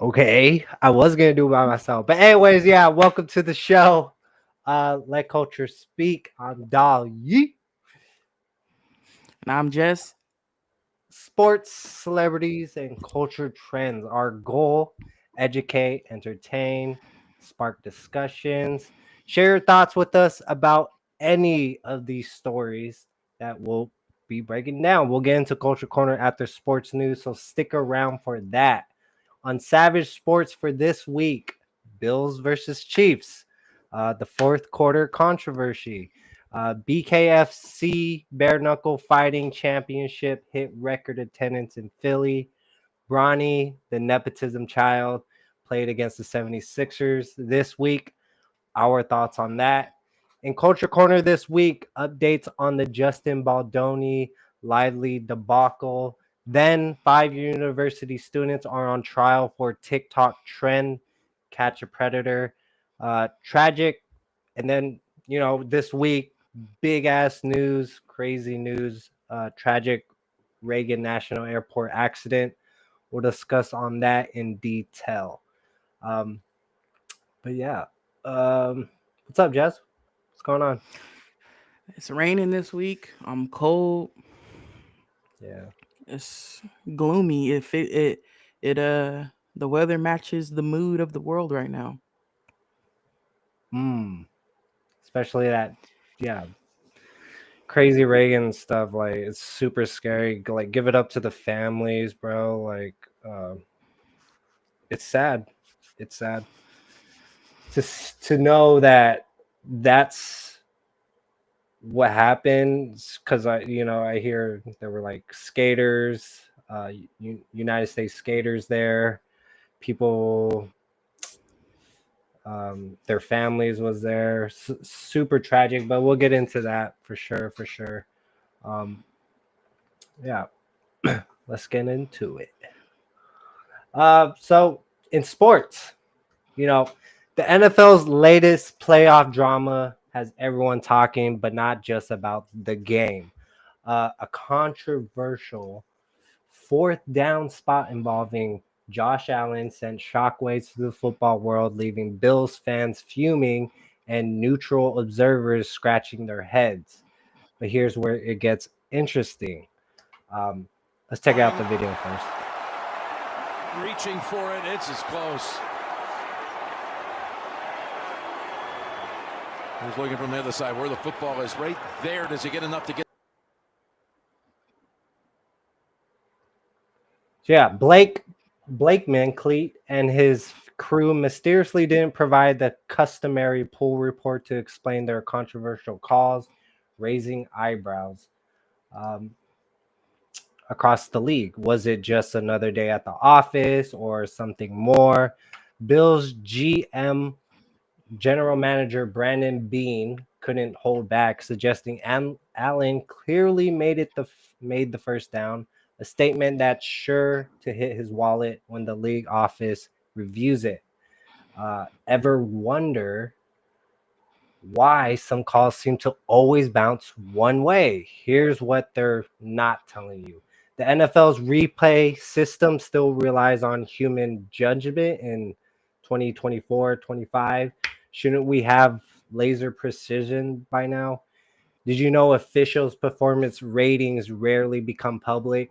Okay, I was gonna do it by myself, but anyways, yeah. Welcome to the show. Let culture speak. I'm Dolly. And I'm Jess. Sports, celebrities, and culture trends. Our goal: educate, entertain, spark discussions. Share your thoughts with us about any of these stories that we'll be breaking down. We'll get into Culture Corner after sports news, so stick around for that. On Savage Sports for this week, Bills versus Chiefs, the fourth quarter controversy. BKFC Bare Knuckle Fighting Championship hit record attendance in Philly. Bronny, the nepotism child, played against the 76ers this week. Our thoughts on that. In Culture Corner this week, updates on the Justin Baldoni Lively debacle. Then, 5 university students are on trial for TikTok trend, catch a predator. Tragic. And then, this week, big ass news, crazy news, tragic Reagan National Airport accident. We'll discuss on that in detail. Um, but yeah, what's up, Jess? What's going on? It's raining this week. I'm cold. Yeah. It's gloomy. It the weather matches the mood of the world right now. Mm. Especially that, yeah, crazy Reagan stuff. Like, it's super scary. Like, give it up to the families, bro. Like, it's sad. It's sad to know that that's what happens. Because I hear there were like skaters, United States skaters there. People, their families was there. Super tragic, but we'll get into that for sure, for sure. um yeah, let's get into it. So in sports, you know the NFL's latest playoff drama has everyone talking, but not just about the game. A controversial fourth down spot involving Josh Allen sent shockwaves to the football world, leaving Bills fans fuming and neutral observers scratching their heads. But here's where it gets interesting. Um, let's check out the video first. Reaching for it, it's as close. He's looking from the other side where the football is, right there. Does he get enough to get? So yeah, Blakeman Cleat and his crew mysteriously didn't provide the customary pool report to explain their controversial calls, raising eyebrows um, across the league. Was it just another day at the office or something more? Bills GM General Manager Brandon Bean couldn't hold back, suggesting Allen clearly made the first down, a statement that's sure to hit his wallet when the league office reviews it. Ever wonder why some calls seem to always bounce one way? Here's what they're not telling you. The NFL's replay system still relies on human judgment in 2024-25. Shouldn't we have laser precision by now? Did you know officials' performance ratings rarely become public?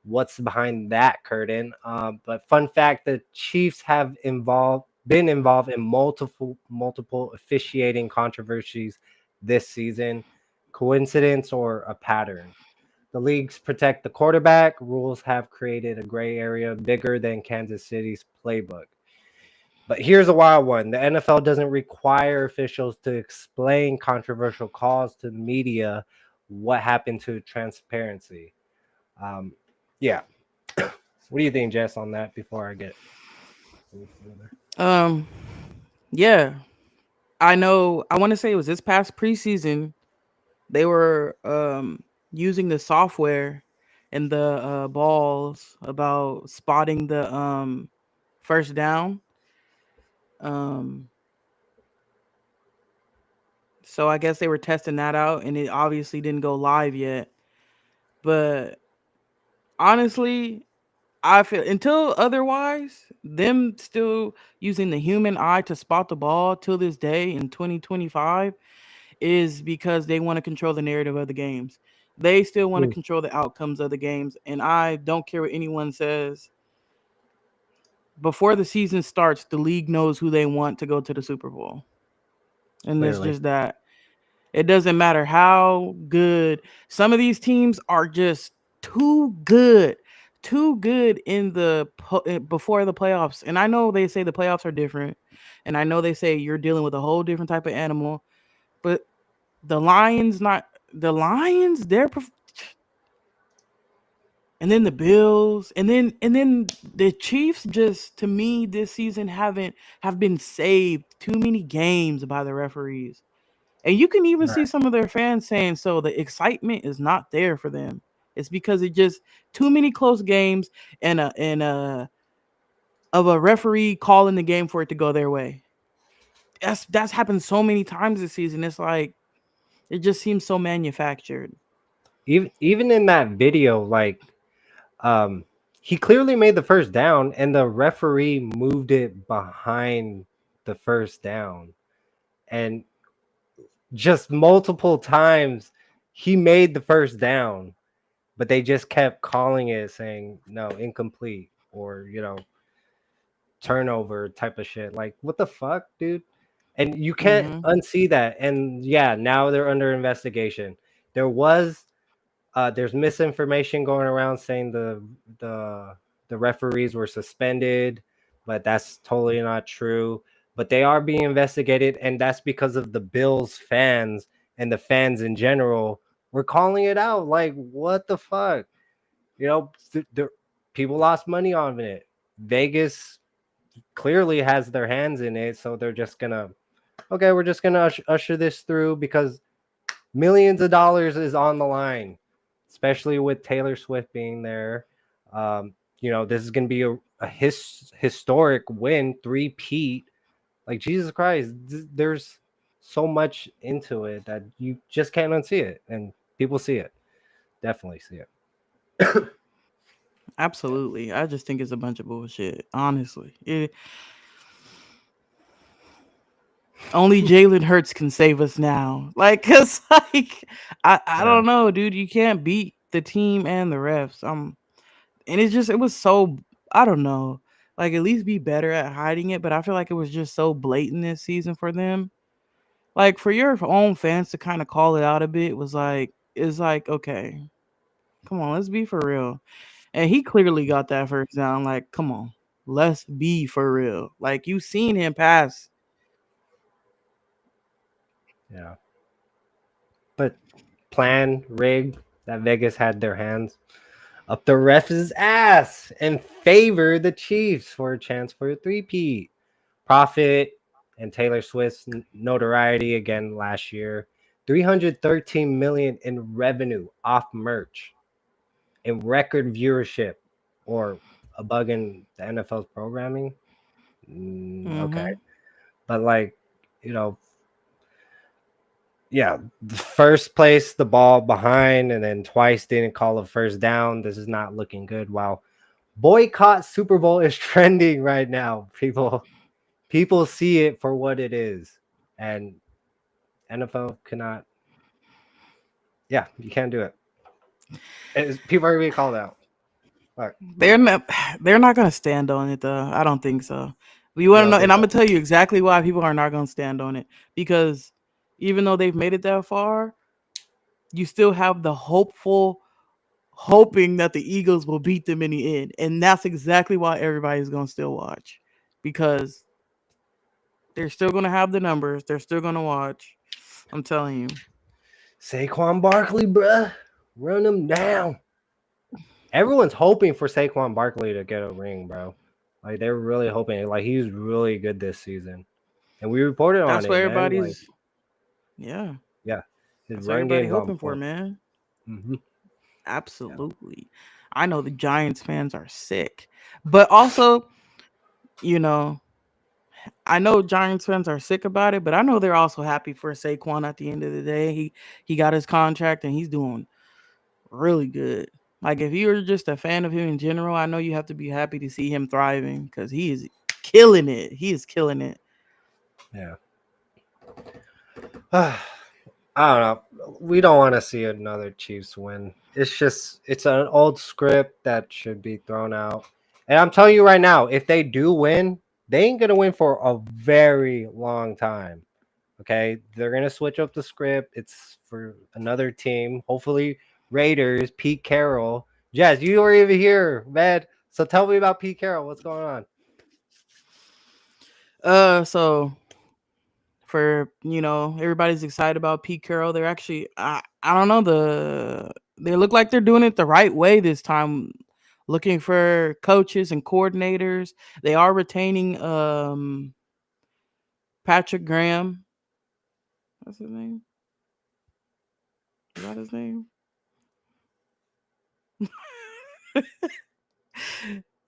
What's behind that curtain? But fun fact: the Chiefs have been involved in multiple officiating controversies this season. Coincidence or a pattern? The leagues protect the quarterback. Rules have created a gray area bigger than Kansas City's playbook. But here's a wild one. The NFL doesn't require officials to explain controversial calls to the media. What happened to transparency? Um, yeah. What do you think, Jess, on that before I get any further? Um, yeah, I know. I want to say it was this past preseason. They were using the software and the balls about spotting the first down. Um, so I guess they were testing that out, and it obviously didn't go live yet. But honestly, I feel until otherwise, them still using the human eye to spot the ball till this day in 2025 is because they want to control the narrative of the games. They still want to control the outcomes of the games. And I don't care what anyone says. Before the season starts, the league knows who they want to go to the Super Bowl. And it's Clearly. just that. It doesn't matter how good. Some of these teams are just too good. Too good in before the playoffs. And I know they say the playoffs are different. And I know they say you're dealing with a whole different type of animal. But the Lions, they're and then the Bills, and then the Chiefs just to me this season have been saved too many games by the referees. And you can even see some of their fans saying so the excitement is not there for them. It's because it just too many close games and of a referee calling the game for it to go their way. That's happened so many times this season. It's like it just seems so manufactured. Even in that video, like he clearly made the first down and the referee moved it behind the first down. And just multiple times he made the first down, but they just kept calling it saying no, incomplete, or turnover type of shit. Like, what the fuck, dude? And you can't unsee that. And yeah, now they're under investigation. There's misinformation going around saying the referees were suspended, but that's totally not true. But they are being investigated, and that's because of the Bills fans and the fans in general were calling it out. Like, what the fuck? People lost money on it. Vegas clearly has their hands in it, so they're just gonna, okay, we're just gonna usher this through because millions of dollars is on the line, especially with Taylor Swift being there. This is gonna be a historic win, three-peat. Like, Jesus Christ, there's so much into it that you just can't unsee it, and people see it, definitely see it. Absolutely. I just think it's a bunch of bullshit. Honestly. Only Jalen Hurts can save us now. Like, cause like I don't know, dude. You can't beat the team and the refs. And it was so I don't know. Like at least be better at hiding it. But I feel like it was just so blatant this season for them. Like for your own fans to kind of call it out a bit it's like, okay, come on, let's be for real. And he clearly got that first down. Like, come on, let's be for real. Like you seen him pass. Yeah. But plan rigged that Vegas had their hands up the ref's ass and favor the Chiefs for a chance for a three-peat. Profit and Taylor Swift's notoriety again last year. 313 million in revenue off merch and record viewership, or a bug in the NFL's programming. Okay. But like, yeah, the first place the ball behind and then twice didn't call a first down. This is not looking good. Wow. Boycott Super Bowl is trending right now. People see it for what it is. And NFL cannot. Yeah, you can't do it. People are being called out. Right. They're not gonna stand on it though. I don't think so. You want to know, and I'm gonna tell you exactly why people are not gonna stand on it. Because even though they've made it that far, you still have the hoping that the Eagles will beat them in the end, and that's exactly why everybody's gonna still watch, because they're still gonna have the numbers. They're still gonna watch. I'm telling you. Saquon Barkley, bruh, run him down. Everyone's hoping for Saquon Barkley to get a ring, bro. Like they're really hoping. Like he's really good this season, and we reported on it. That's what everybody's. Man. Like, yeah. His That's what everybody's hoping for, man. Mm-hmm. Absolutely. Yeah. I know the Giants fans are sick, but also, I know Giants fans are sick about it, but I know they're also happy for Saquon at the end of the day. He got his contract and he's doing really good. Like, if you're just a fan of him in general, I know you have to be happy to see him thriving because he is killing it. He is killing it. Yeah. I don't know. We don't want to see another Chiefs win. It's an old script that should be thrown out. And I'm telling you right now, if they do win, they ain't gonna win for a very long time. Okay, they're gonna switch up the script. It's for another team. Hopefully, Raiders. Pete Carroll. Jazz, you were even here, man. So tell me about Pete Carroll. What's going on? So for everybody's excited about Pete Carroll. They're actually I don't know, they look like they're doing it the right way this time. Looking for coaches and coordinators. They are retaining Patrick Graham. What's his name? Is that his name?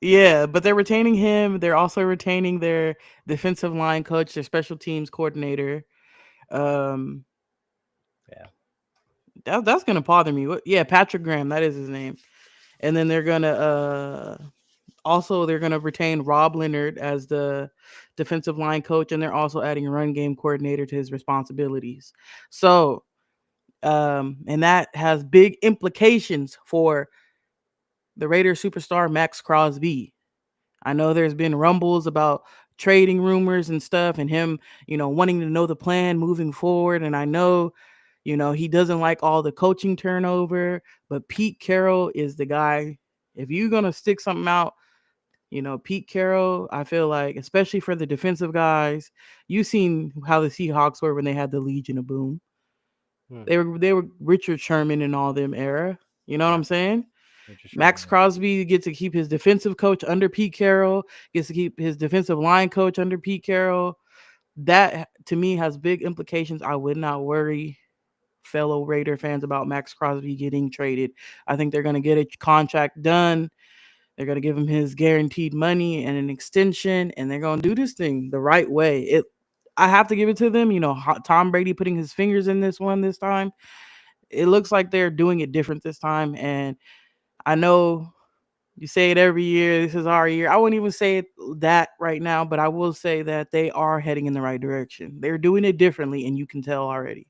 Yeah, but they're retaining him. They're also retaining their defensive line coach, their special teams coordinator. Yeah, that's gonna bother me. Yeah, Patrick Graham, that is his name. And then they're gonna retain Rob Leonard as the defensive line coach, and they're also adding a run game coordinator to his responsibilities. So, and that has big implications for the Raiders superstar Max Crosby. I know there's been rumbles about trading rumors and stuff, and him, wanting to know the plan moving forward. And I know, he doesn't like all the coaching turnover, but Pete Carroll is the guy. If you're gonna stick something out, Pete Carroll, I feel like, especially for the defensive guys, you've seen how the Seahawks were when they had the Legion of Boom. They were Richard Sherman and all them era. You know what I'm saying? Max Crosby gets to keep his defensive coach under Pete Carroll, gets to keep his defensive line coach under Pete Carroll. That, to me, has big implications. I would not worry fellow Raider fans about Max Crosby getting traded. I think they're going to get a contract done. They're going to give him his guaranteed money and an extension, and they're going to do this thing the right way. I have to give it to them. Tom Brady putting his fingers in this time. It looks like they're doing it different this time, and I know you say it every year. This is our year. I wouldn't even say that right now, but I will say that they are heading in the right direction. They're doing it differently, and you can tell already.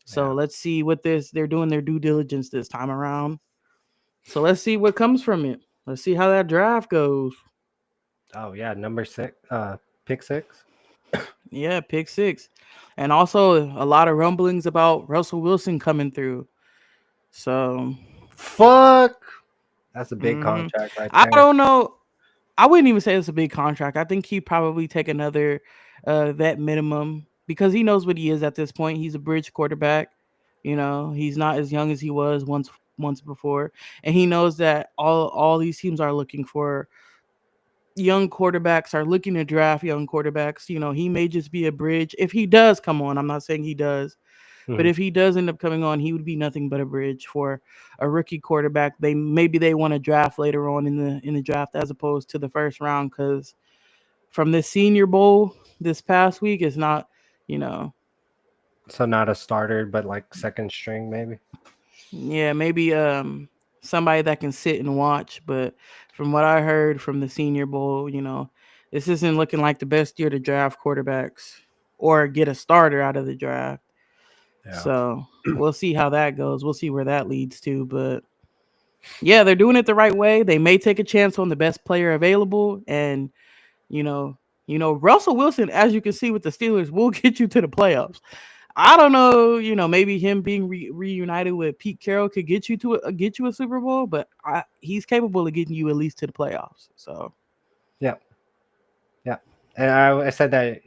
So let's see what they're doing their due diligence this time around. So let's see what comes from it. Let's see how that draft goes. Oh yeah, number 6, pick 6. Yeah, pick 6. And also a lot of rumblings about Russell Wilson coming through. So fuck. That's a big contract right there. I don't know. I wouldn't even say it's a big contract. I think he'd probably take another vet minimum because he knows what he is at this point. He's a bridge quarterback. He's not as young as he was once before. And he knows that all these teams are looking for young quarterbacks, are looking to draft young quarterbacks. He may just be a bridge. If he does come on, I'm not saying he does. But if he does end up coming on, he would be nothing but a bridge for a rookie quarterback. They want to draft later on in the draft as opposed to the first round, because from the Senior Bowl this past week is not, So not a starter, but like second string maybe. Yeah, maybe somebody that can sit and watch. But from what I heard from the Senior Bowl, this isn't looking like the best year to draft quarterbacks or get a starter out of the draft. Yeah. So we'll see how that goes. We'll see where that leads to. But yeah, they're doing it the right way. They may take a chance on the best player available. And, Russell Wilson, as you can see with the Steelers, will get you to the playoffs. I don't know, maybe him being reunited with Pete Carroll could get you a Super Bowl, but he's capable of getting you at least to the playoffs. So, yeah. And I said that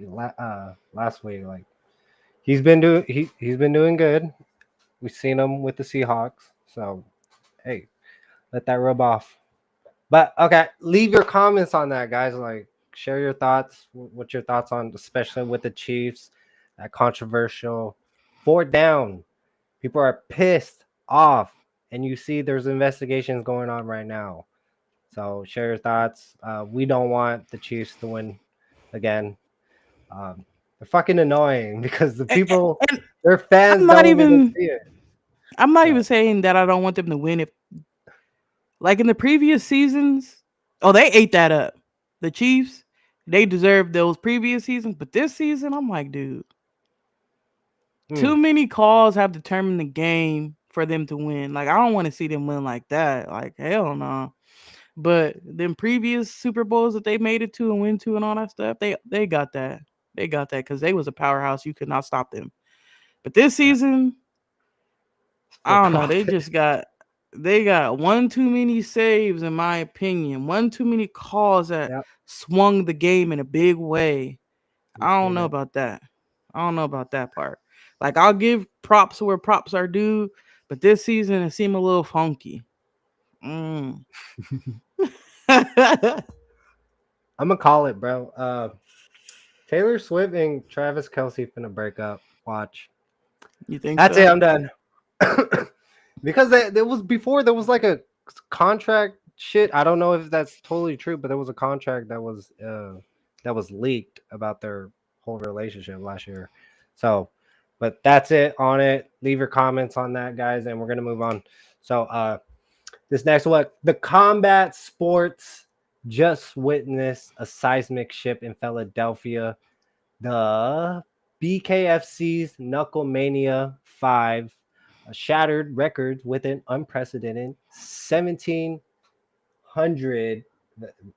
last week. Like he's been doing good. We've seen him with the Seahawks. So, hey, let that rub off. But okay, leave your comments on that, guys. Like, share your thoughts. What's your thoughts on, especially with the Chiefs, that controversial 4th down? People are pissed off, and you see there's investigations going on right now. So share your thoughts. We don't want the Chiefs to win again. They're fucking annoying because the people, their fans, don't even see it. I'm not even saying that I don't want them to win. Like in the previous seasons, oh, they ate that up. The Chiefs, they deserved those previous seasons, but this season, I'm like, dude, too many calls have determined the game for them to win. Like, I don't want to see them win like that. Like, hell no. But them previous Super Bowls that they made it to and win to and all that stuff, they got that. They got that because they was a powerhouse. You could not stop them. But this season, I don't know. They got one too many saves, in my opinion. One too many calls that swung the game in a big way. I don't know about that. I don't know about that part. Like, I'll give props where props are due, but this season it seemed a little funky. I'm gonna call it, bro. Taylor Swift and Travis Kelce finna break up. Watch. You think That's so? it. I'm done. Because there was before there was like a contract shit. I don't know if that's totally true, but there was a contract that was leaked about their whole relationship last year. So, but that's it on it. Leave your comments on that, guys, and we're gonna move on. So, this next one, the combat sports just witnessed a seismic shift in Philadelphia. The BKFC's Knucklemania 5 shattered records with an unprecedented 1,700,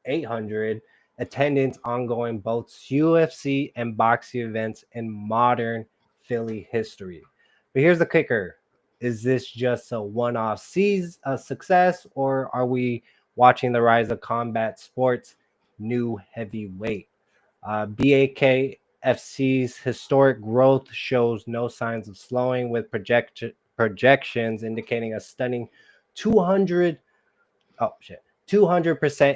800 attendance ongoing both UFC and boxing events in modern Philly history. But here's the kicker. Is this just a one-off success, or are we watching the rise of combat sports new heavyweight? BAKFC's historic growth shows no signs of slowing, with projections indicating a stunning 200%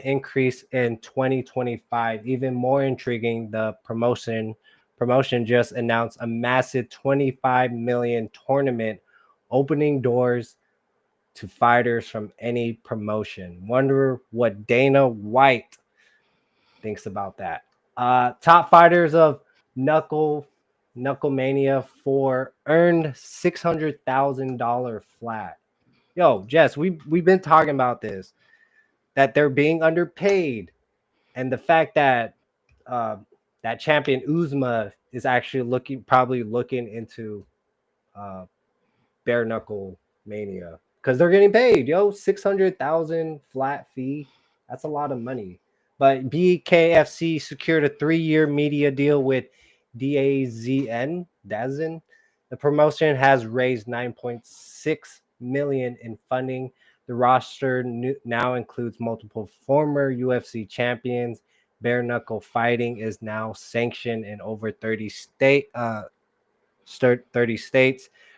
increase in 2025. Even more intriguing, the promotion just announced a massive 25 million tournament, opening doors to fighters from any promotion. Wonder what Dana White thinks about that. Top fighters of Knucklemania 4 earned $600,000 flat. Yo, Jess, we've been talking about this, that they're being underpaid, and the fact that that champion Uzma is actually probably looking into bare knuckle mania because they're getting paid. Yo, 600,000 flat fee. That's a lot of money. But BKFC secured a 3-year media deal with DAZN. The promotion has raised 9.6 million in funding. The roster now includes multiple former UFC champions. Bare knuckle fighting is now sanctioned in over 30 states.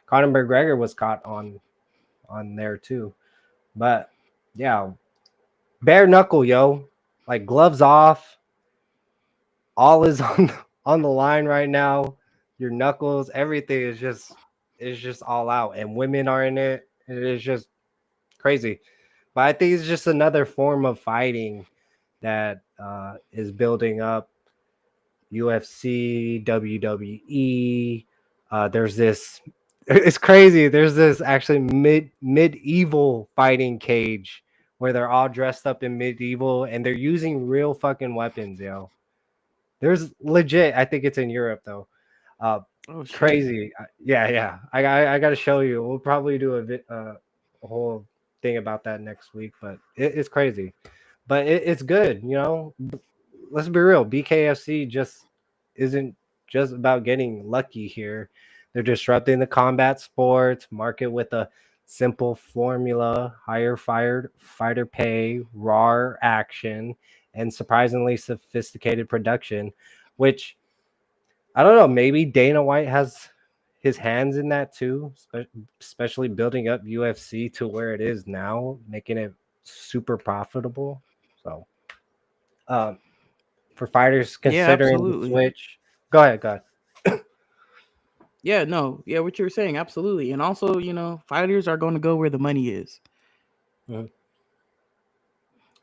Conor McGregor was caught on there too. But yeah, bare knuckle, yo. Like, gloves off. All is on the line right now. Your knuckles, everything is just all out, and women are in it. It is just crazy. But I think it's just another form of fighting that is building up. UFC, WWE. There's this. It's crazy. There's this actually medieval fighting cage where they're all dressed up in medieval and they're using real fucking weapons, yo. There's legit. I think it's in Europe though. Oh shit. Crazy. Yeah. I got to show you. We'll probably do a whole thing about that next week, but it's crazy. But it's good, you know. Let's be real. BKFC just isn't just about getting lucky here. They're disrupting the combat sports market with a simple formula: higher fighter pay, raw action, and surprisingly sophisticated production, which I don't know, maybe Dana White has his hands in that too, especially building up UFC to where it is now, making it super profitable. So, for fighters Yeah, considering the absolutely. switch, go ahead. Yeah, no, yeah, what you were saying, absolutely. And also, fighters are going to go where the money is. Mhm.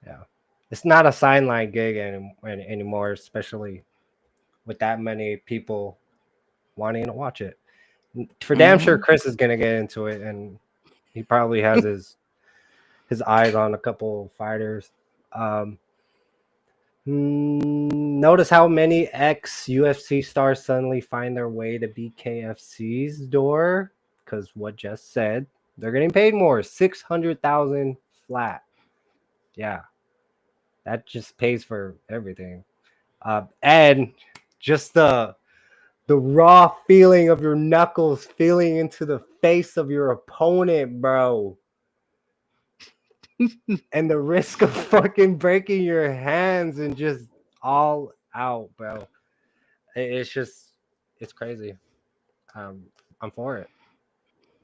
Yeah, it's not a sideline gig anymore, especially with that many people wanting to watch it. For damn sure, Mm-hmm. Chris is gonna get into it, and he probably has his eyes on a couple fighters. Um, Notice how many ex UFC stars suddenly find their way to BKFC's door because what just said they're getting paid more, 600,000 flat. Yeah, that just pays for everything. And just the raw feeling of your knuckles feeling into the face of your opponent, bro. And the risk of fucking breaking your hands and just all out, bro. It's just, it's crazy. I'm for it.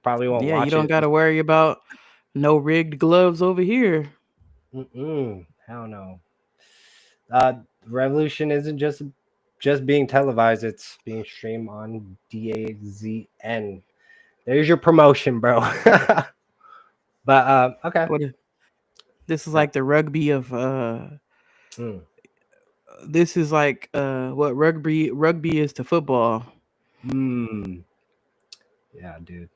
Probably won't Yeah, you watch don't it. got to worry about no rigged gloves over here. Hell no. Revolution isn't just being televised; it's being streamed on DAZN. There's your promotion, bro. But okay. What is, this is Yeah. like the rugby of Mm. this is like what rugby is to football. Mm. Yeah, dude.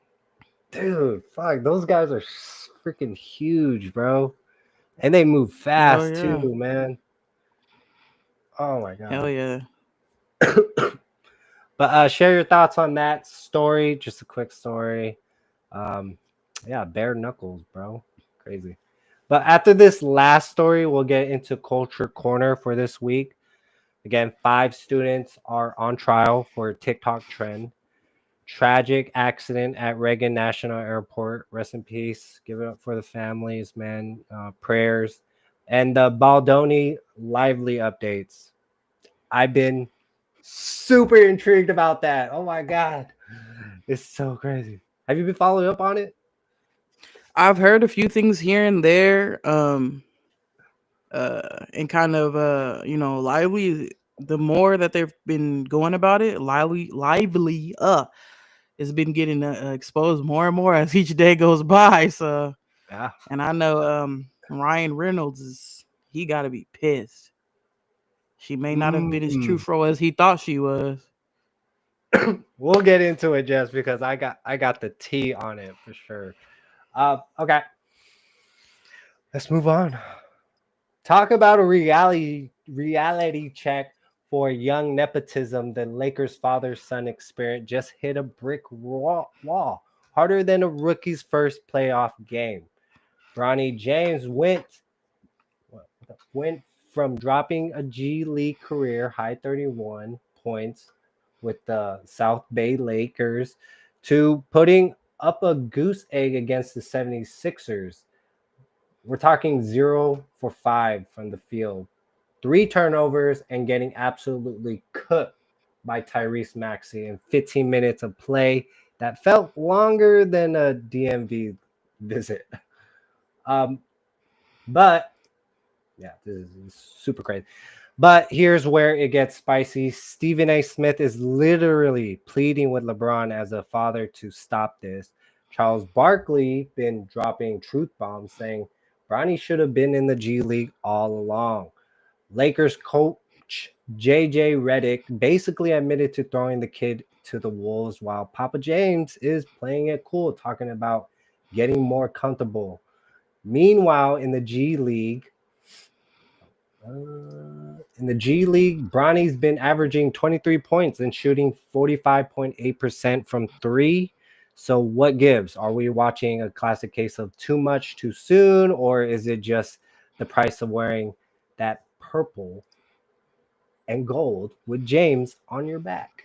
Dude, fuck, those guys are freaking huge, bro. And they move Oh fast yeah. too, man. Oh my Hell god. yeah. But share your thoughts on that story. Just a quick story. Um, yeah, bare knuckles, bro. Crazy. But after this last story, we'll get into Culture Corner for this week. Again, 5 students are on trial for a TikTok trend. Tragic accident at Reagan National Airport. Rest in peace. Give it up for the families, man. Prayers. And the Baldoni lively updates. I've been super intrigued about that. Oh my god. It's so crazy. Have you been following up on it? I've heard a few things here and there. And kind of lively. The more that they've been going about it, lively it's been getting exposed more and more as each day goes by. So, Yeah. and I know Ryan Reynolds he got to be pissed. She may not have been as Mm. truthful as he thought she was. We'll get into it just because I got the T on it for sure. Okay. Let's move on. Talk about a reality check for young nepotism. The Lakers father-son experience just hit a brick wall harder than a rookie's first playoff game. Bronny James went from dropping a G League career high 31 points with the South Bay Lakers to putting up a goose egg against the 76ers. We're talking 0 for 5 from the field, 3 turnovers, and getting absolutely cooked by Tyrese Maxey in 15 minutes of play that felt longer than a DMV visit. Um, but yeah, this is super crazy. But here's where it gets spicy. Stephen A. Smith is literally pleading with LeBron as a father to stop this. Charles Barkley been dropping truth bombs saying Bronny should have been in the G League all along. Lakers coach JJ Redick basically admitted to throwing the kid to the wolves while Papa James is playing it cool, talking about getting more comfortable. Meanwhile, in the G League, Bronny's been averaging 23 points and shooting 45.8% from 3. So what gives? Are we watching a classic case of too much too soon, or is it just the price of wearing that purple and gold with James on your back?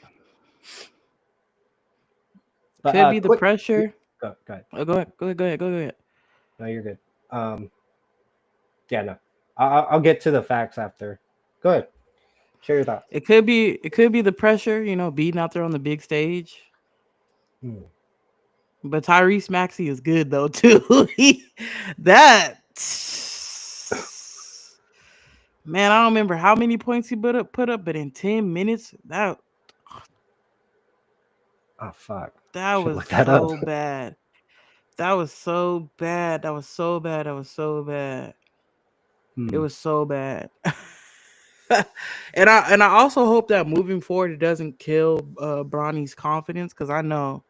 But Could be the quick, pressure. go ahead. Oh, go ahead. No, you're good. Yeah, no, I'll get to the facts after. Go ahead. Share your thoughts. It could be the pressure, being out there on the big stage. Hmm. But Tyrese Maxey is good though too. That man, I don't remember how many points he put up, but in 10 minutes, Oh fuck! that Should was look that up. so bad. That was so bad. That was so bad. That was so bad. It Hmm. was so bad. and I also hope that moving forward it doesn't kill Bronny's confidence, because I know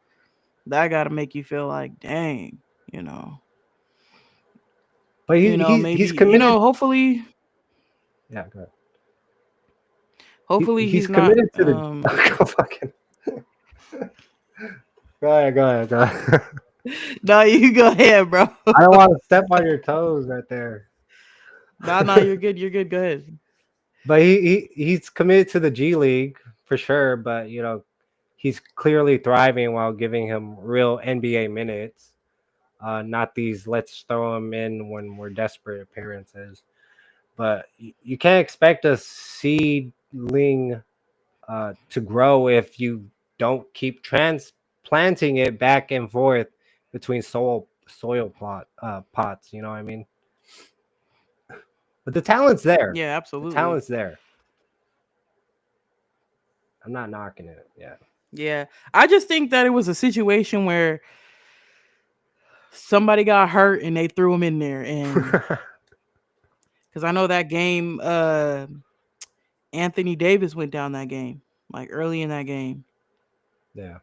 that got to make you feel like, dang, you know. But maybe he's committed. hopefully Yeah, go ahead. hopefully He's he's not committed to the fucking. Go ahead. No, you go ahead, bro. I don't want to step on your toes right there. No, you're good. You're good. Go ahead. But he's committed to the G League for sure. But he's clearly thriving while giving him real NBA minutes. Not these let's throw him in when we're desperate appearances. But you can't expect a seedling to grow if you don't keep transplanting it back and forth between pots. You know what I mean? But the talent's there. Yeah, The absolutely. talent's there. I'm not knocking it. Yeah. Yeah, I just think that it was a situation where somebody got hurt and they threw him in there, and because I know that game, Anthony Davis went down that game, like early in that game. Yeah.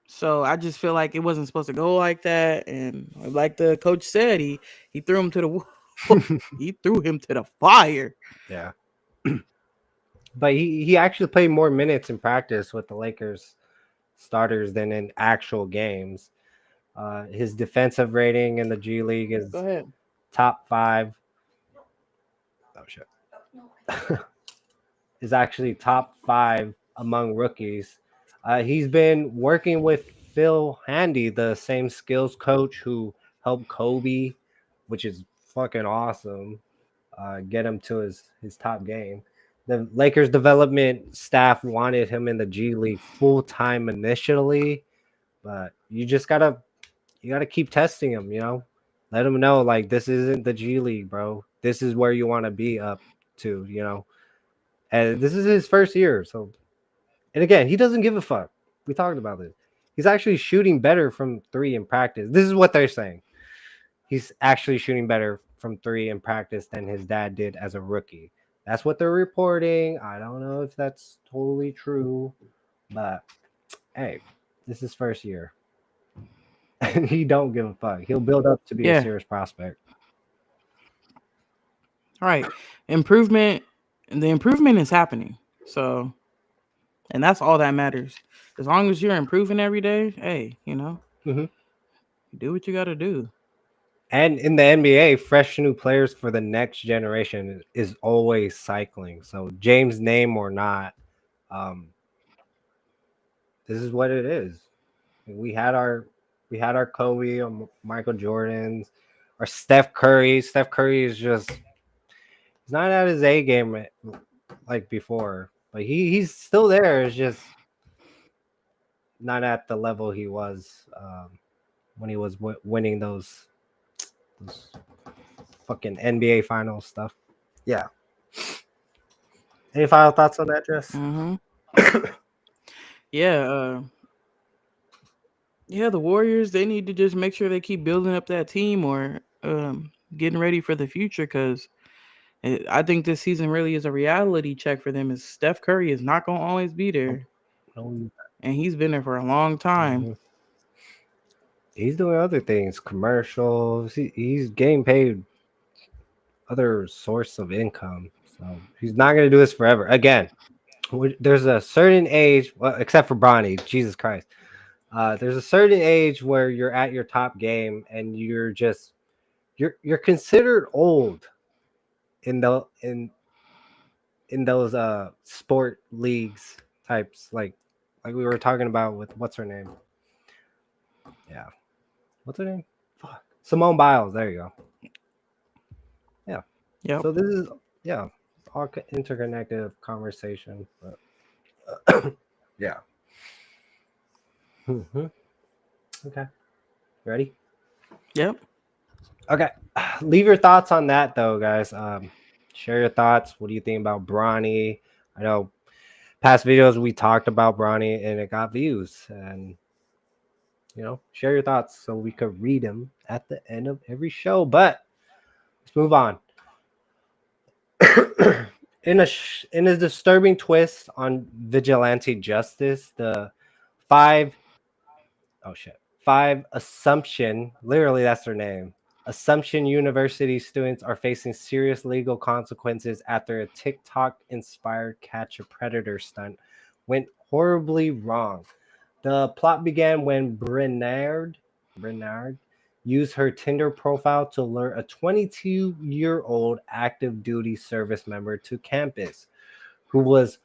So I just feel like it wasn't supposed to go like that, and like the coach said, he threw him to the he threw him to the fire. Yeah. But he actually played more minutes in practice with the Lakers starters than in actual games. His defensive rating in the G League is Go ahead. top 5. Oh shit. Is actually top 5 among rookies. He's been working with Phil Handy, the same skills coach who helped Kobe, which is fucking awesome. Get him to his top game. The Lakers development staff wanted him in the G League full time initially, but you gotta keep testing him. Let him know like this isn't the G League, bro. This is where you want to be up to. And this is his first year, so. And again, he doesn't give a fuck. We talked about this. He's actually shooting better from 3 in practice. This is what they're saying. He's actually shooting better from 3 in practice than his dad did as a rookie. That's what they're reporting. I don't know if that's totally true, but hey, this is first year. And he don't give a fuck. He'll build up to be a serious prospect. Right. Improvement, and the improvement is happening. So, and that's all that matters. As long as you're improving every day, hey, do what you got to do. And in the NBA, fresh new players for the next generation is always cycling. So James' name or not, this is what it is. We had our Kobe, or Michael Jordans, or Steph Curry. Steph Curry is just he's not at his A game like before, but he's still there. It's just not at the level he was when he was winning those fucking NBA finals stuff. Yeah. Any final thoughts on that, Jess? Yeah. The Warriors, they need to just make sure they keep building up that team or getting ready for the future, because I think this season really is a reality check for them. Is Steph Curry is not going to always be there. And he's been there for a long time. Mm-hmm. He's doing other things, commercials. He's getting paid other source of income. So he's not going to do this forever. Again, there's a certain age, well, except for Bronny, Jesus Christ. There's a certain age where you're at your top game and you're considered old in those sport leagues types, like we were talking about with what's her name? Yeah. What's her name? Fuck. Simone Biles. There you go. Yeah. Yeah. So this is all interconnected conversation. But yeah. Mm-hmm. Okay. Ready? Yep. Okay. Leave your thoughts on that though, guys. Share your thoughts. What do you think about Bronny? I know past videos we talked about Bronny and it got views, and share your thoughts so we could read them at the end of every show. But let's move on. In a disturbing twist on vigilante justice, the 5 oh shit 5, Assumption, literally that's their name. Assumption University students are facing serious legal consequences after a TikTok inspired catch a predator stunt went horribly wrong. The plot began when Bernard used her Tinder profile to lure a 22-year-old active duty service member to campus who was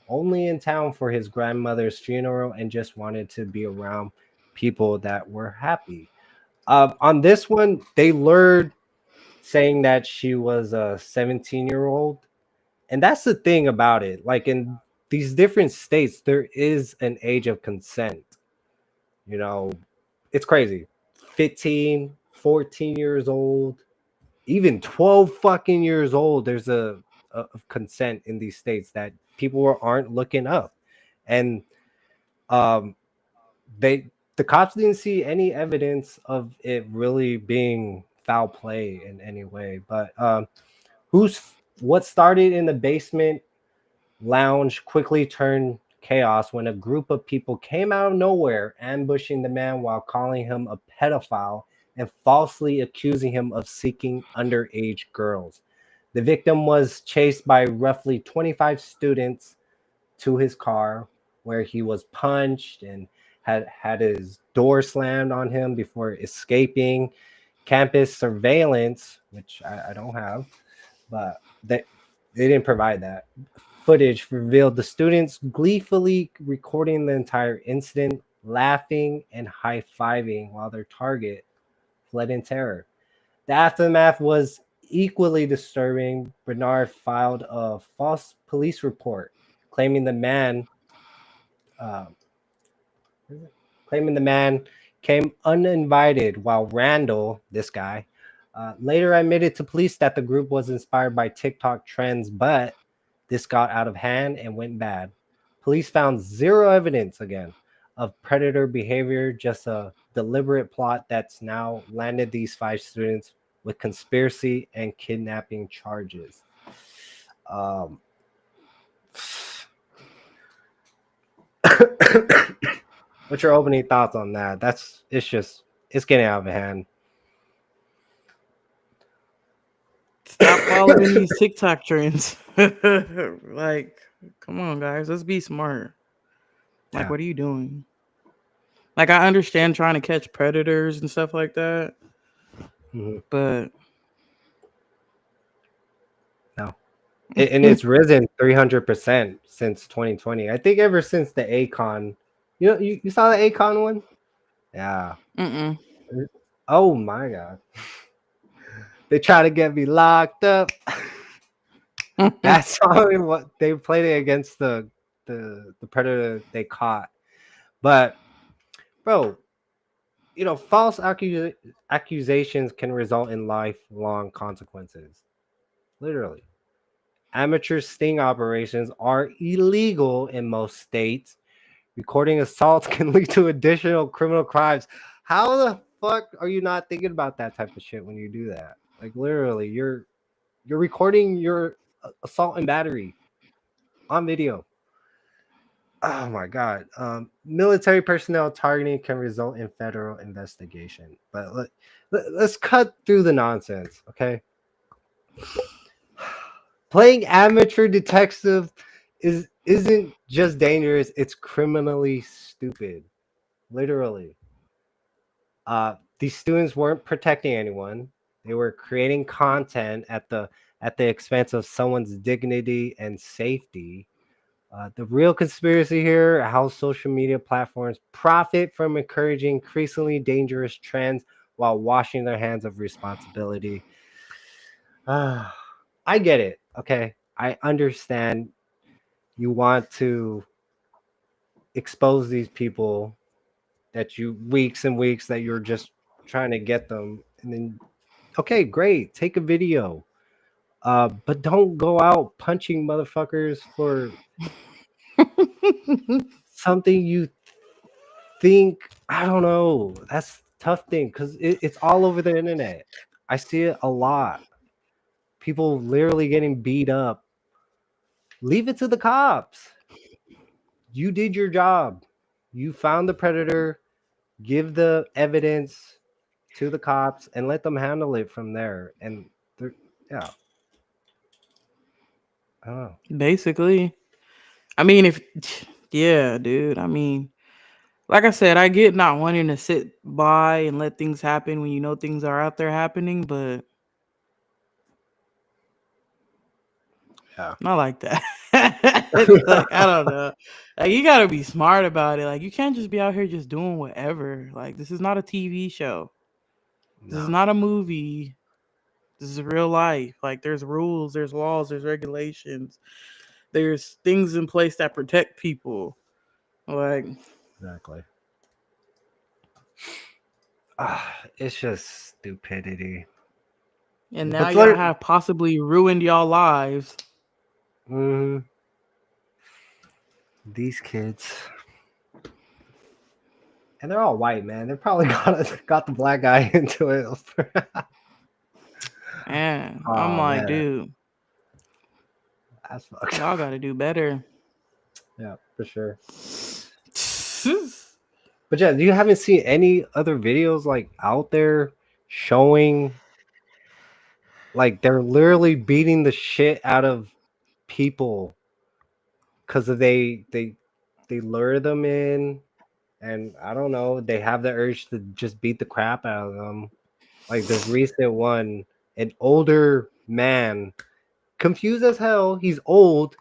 only in town for his grandmother's funeral and just wanted to be around people that were happy. On this one, they lured saying that she was a 17-year-old. And that's the thing about it. Like in these different states, there is an age of consent. You know, it's crazy. 15, 14 years old, even 12 fucking years old. There's a of consent in these states that people aren't looking up. And um, they the cops didn't see any evidence of it really being foul play in any way. But who's what started in the basement lounge quickly turned chaos when a group of people came out of nowhere, ambushing the man while calling him a pedophile and falsely accusing him of seeking underage girls. The victim was chased by roughly 25 students to his car, where he was punched and had his door slammed on him before escaping. Campus surveillance, which I don't have, but they didn't provide that. Footage revealed the students gleefully recording the entire incident, laughing and high-fiving while their target fled in terror. The aftermath was equally disturbing. Bernard filed a false police report claiming the man uh, claiming the man came uninvited, while Randall, this guy, later admitted to police that the group was inspired by TikTok trends, but this got out of hand and went bad. Police found zero evidence again of predator behavior, just a deliberate plot that's now landed these 5 students with conspiracy and kidnapping charges. Um, what's your opening thoughts on that? It's getting out of hand. Stop following these TikTok trends. Like, come on, guys, let's be smart. Like, Yeah. what are you doing? Like, I understand trying to catch predators and stuff like that, but no. And it's risen 300% since 2020. I think ever since the Akon, you saw the Akon one? Yeah. Mm-mm. Oh my god. They try to get me locked up. That song, what they played it against the predator they caught. But bro, false accusations can result in lifelong consequences. Literally. Amateur sting operations are illegal in most states. Recording assaults can lead to additional criminal crimes. How the fuck are you not thinking about that type of shit when you do that? Like literally, you're recording your assault and battery on video. Oh my god. Military personnel targeting can result in federal investigation. But let's cut through the nonsense, okay? Playing amateur detective isn't just dangerous, it's criminally stupid. Literally. These students weren't protecting anyone. They were creating content at the expense of someone's dignity and safety. The real conspiracy here: how social media platforms profit from encouraging increasingly dangerous trends while washing their hands of responsibility. I get it. Okay, I understand. You want to expose these people that you weeks and weeks that you're just trying to get them, and then okay, great, take a video, but don't go out punching motherfuckers for something you think. I don't know, that's tough thing because it's all over the internet. I see it a lot. People literally getting beat up. Leave it to the cops. You did your job. You found the predator. give the evidence to the cops and let them handle it from there. And yeah, I don't know. Basically, I mean, if yeah, dude. I mean, like I said, I get not wanting to sit by and let things happen when you know things are out there happening, but Yeah. not like that. Like I don't know. Like you gotta be smart about it. Like you can't just be out here just doing whatever. Like this is not a TV show. This is No, not a movie. This is real life. Like there's rules, there's laws, there's regulations. There's things in place that protect people. Like exactly. It's just stupidity. and now But y'all have possibly ruined y'all lives. these kids, and they're all white, man. They probably got the black guy into it. Man, I'm Oh like, man, dude, that's fucked y'all up. gotta do better. Yeah, for sure. But yeah, you haven't seen any other videos like out there showing like they're literally beating the shit out of people because they lure them in, and I don't know, they have the urge to just beat the crap out of them. Like this recent one, an older man, confused as hell, he's old,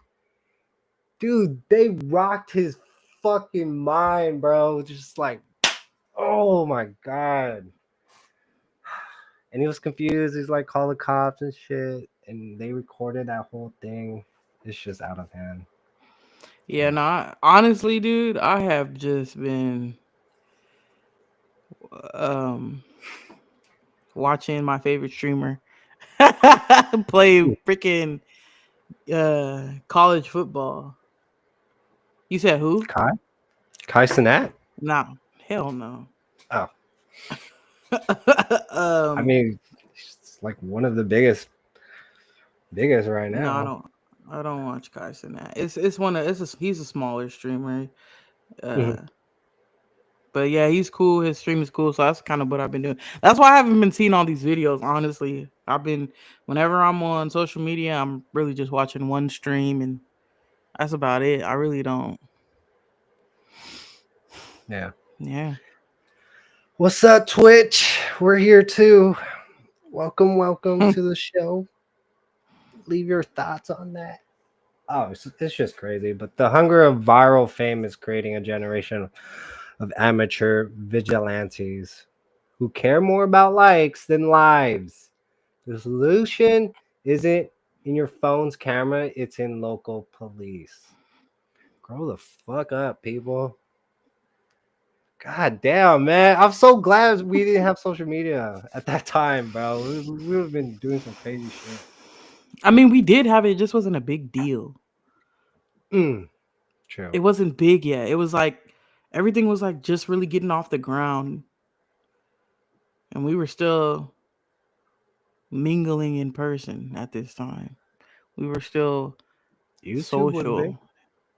dude. They rocked his fucking mind, bro. Just like, oh my god. And he was confused. He's like, call the cops and shit. And they recorded that whole thing. It's just out of hand. Yeah, no, honestly, dude, I have just been um watching my favorite streamer play freaking college football. You said who? Kai Cenat? No, hell no. Oh, I mean, it's like one of the biggest right No, now. I don't watch guys in that. It's one of he's a smaller streamer. Mhm. Uh but yeah, he's cool. His stream is cool, so that's kind of what I've been doing. That's why I haven't been seeing all these videos, honestly. I've been whenever I'm on social media, I'm really just watching one stream and that's about it. I really don't. Yeah. Yeah. What's up, Twitch? We're here too. Welcome to the show. Leave your thoughts on that. Oh, it's just crazy. But the hunger of viral fame is creating a generation of amateur vigilantes who care more about likes than lives. The solution isn't in your phone's camera, it's in local police. Grow the fuck up, people. God damn, man. I'm so glad we didn't have social media at that time, bro. We would have been doing some crazy shit. I mean, we did have it, it just wasn't a big deal. True. It wasn't big yet. It was like everything was like just really getting off the ground. And we were still mingling in person at this time. We were still YouTube was big. social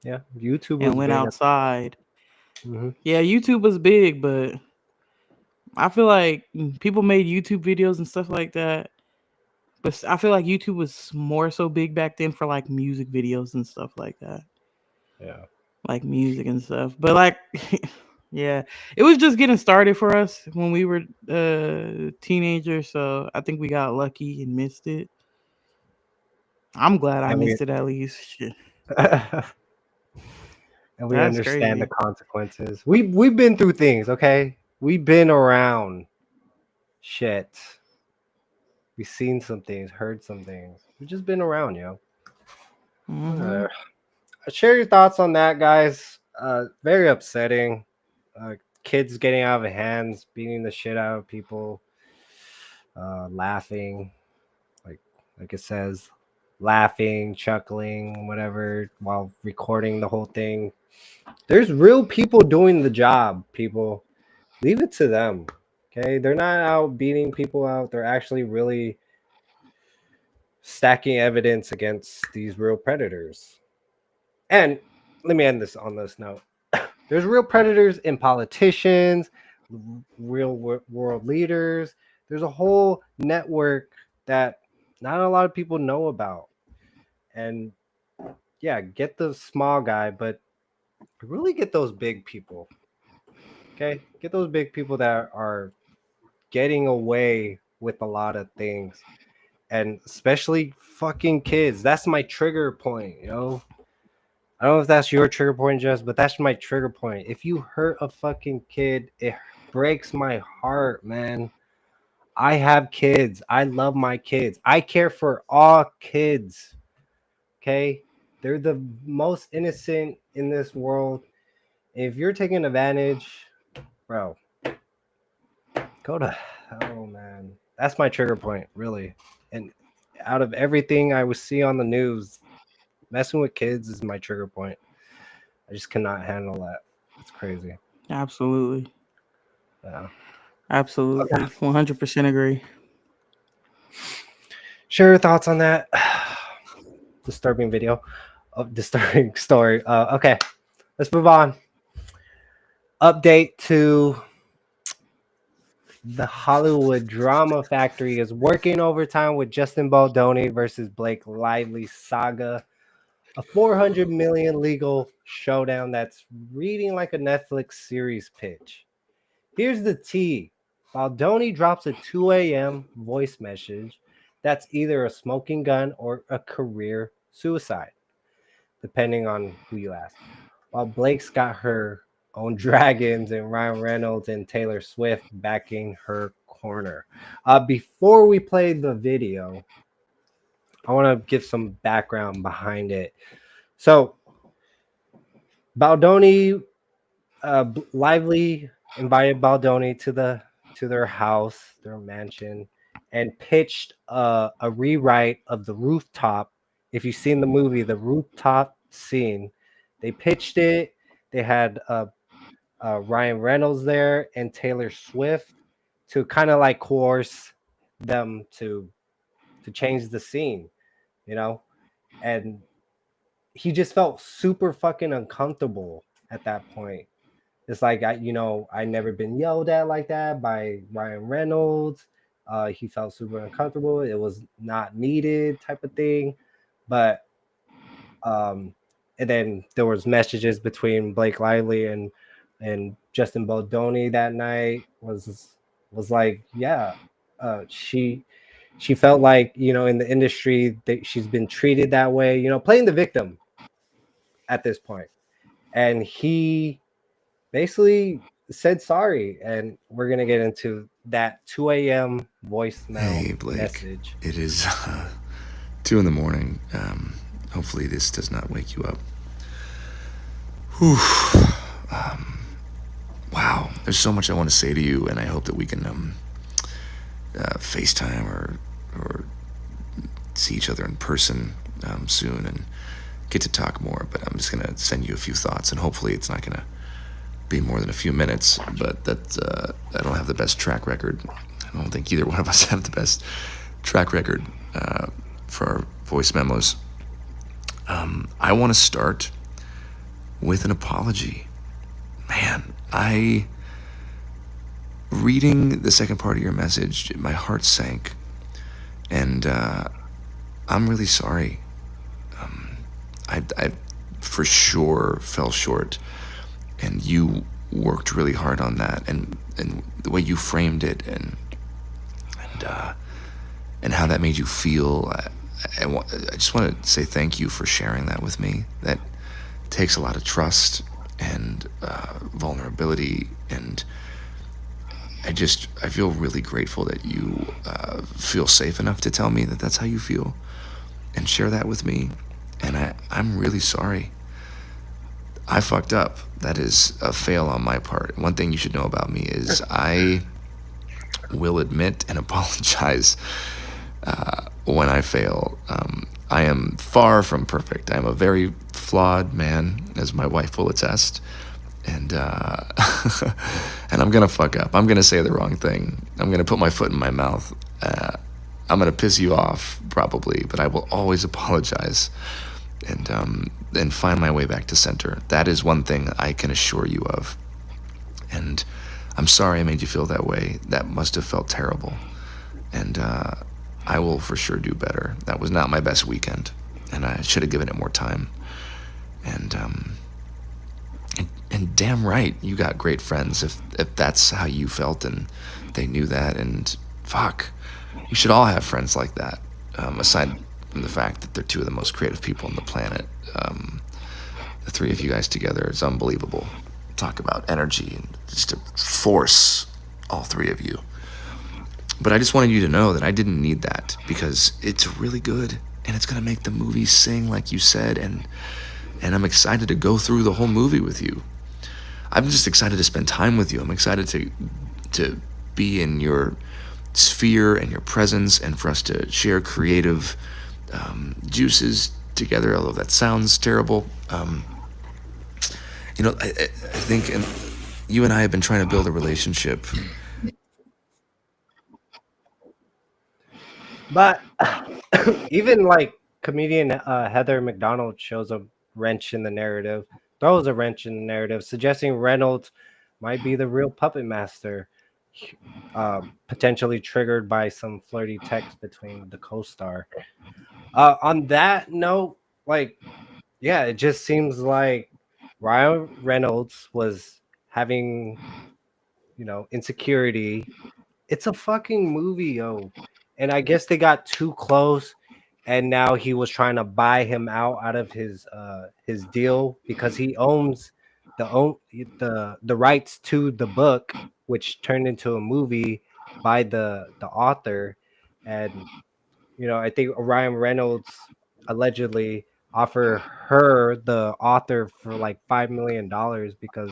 Yeah, YouTube and was went big. outside. Mm-hmm. Yeah, YouTube was big, but I feel like people made YouTube videos and stuff like that. But I feel like YouTube was more so big back then for like music videos and stuff like that. Yeah. Like music and stuff. But like yeah, it was just getting started for us when we were teenagers, so I think we got lucky and missed it. I'm glad I And we missed it at least. Shit. and we That's understand the crazy. consequences. We've been through things, okay? We've been around shit. We've seen some things, heard some things. We've just been around, yo. Hmm. Share your thoughts on that, guys. Very upsetting. Kids getting out of hands, beating the shit out of people, laughing, like it says, laughing, chuckling, whatever, while recording the whole thing. There's real people doing the job. People, leave it to them. Okay, they're not out beating people out. They're actually really stacking evidence against these real predators. And let me end this on this note. There's real predators in politicians, world leaders. There's a whole network that not a lot of people know about. And yeah, get the small guy, but really get those big people. Okay, get those big people that are getting away with a lot of things, and especially fucking kids. That's my trigger point, I don't know if that's your trigger point, Jess, but that's my trigger point. If you hurt a fucking kid, it breaks my heart, man. I have kids. I love my kids. I care for all kids. Okay? They're the most innocent in this world. If you're taking advantage, bro, go to hell, man. That's my trigger point, really. And out of everything I would see on the news, messing with kids is my trigger point. I just cannot handle that. It's crazy. Absolutely. Yeah. Absolutely. 100% agree. Share your thoughts on that disturbing video, disturbing story. Okay, let's move on. Update to the Hollywood Drama Factory is working overtime with Justin Baldoni versus Blake Lively saga, a 400 million legal showdown that's reading like a Netflix series pitch. Here's the tea. Baldoni drops a 2 a.m. voice message that's either a smoking gun or a career suicide, depending on who you ask. While Blake's got her own dragons and Ryan Reynolds and Taylor Swift backing her corner. Before we play the video, I want to give some background behind it. So, Baldoni, Lively invited Baldoni to their house, their mansion, and pitched a rewrite of the rooftop. If you've seen the movie, the rooftop scene, they pitched it. They had Ryan Reynolds there and Taylor Swift to kind of like coerce them to change the scene, and he just felt super fucking uncomfortable at that point. It's like I never been yelled at like that by Ryan Reynolds. He felt super uncomfortable. It was not needed, type of thing. But and then there was messages between Blake Lively and Justin Baldoni that night. Was like, yeah, she felt like, in the industry that she's been treated that way, playing the victim at this point. And he basically said sorry, and we're gonna get into that 2 a.m. voicemail message. It is 2 in the morning. Hopefully this does not wake you up. Whew. Wow, there's so much I want to say to you, and I hope that we can FaceTime or see each other in person soon and get to talk more. But I'm just gonna send you a few thoughts, and hopefully it's not gonna be more than a few minutes. But that I don't have the best track record. I don't think either one of us have the best track record for our voice memos. I want to start with an apology. Man, reading the second part of your message, my heart sank, and I'm really sorry. I for sure fell short, and you worked really hard on that, and the way you framed it, and how that made you feel. I just want to say thank you for sharing that with me. That takes a lot of trust and vulnerability, and I feel really grateful that you feel safe enough to tell me that that's how you feel and share that with me. And I'm really sorry. I fucked up. That is a fail on my part. One thing you should know about me is I will admit and apologize when I fail. I am far from perfect. I am a very flawed man, as my wife will attest. And and I'm gonna fuck up. I'm gonna say the wrong thing. I'm gonna put my foot in my mouth. I'm gonna piss you off probably, but I will always apologize and find my way back to center. That is one thing I can assure you of. And I'm sorry I made you feel that way. That must have felt terrible. And I will for sure do better. That was not my best weekend, and I should have given it more time. And damn right, you got great friends if that's how you felt and they knew that. And fuck, we should all have friends like that. Aside from the fact that they're two of the most creative people on the planet, the three of you guys together is unbelievable. Talk about energy and just a force, all three of you. But I just wanted you to know that I didn't need that, because it's really good and it's gonna make the movie sing like you said, and I'm excited to go through the whole movie with you. I'm just excited to spend time with you. I'm excited to be in your sphere and your presence, and for us to share creative juices together, although that sounds terrible. I think you and I have been trying to build a relationship. But even like comedian Heather McDonald shows a wrench in the narrative, throws a wrench in the narrative, suggesting Reynolds might be the real puppet master, potentially triggered by some flirty text between the co-star. On that note, like, yeah, it just seems like Ryan Reynolds was having, insecurity. It's a fucking movie, yo. And I guess they got too close, and now he was trying to buy him out of his deal, because he owns the rights to the book, which turned into a movie by the author. And I think Ryan Reynolds allegedly offered her, the author, for like $5 million, because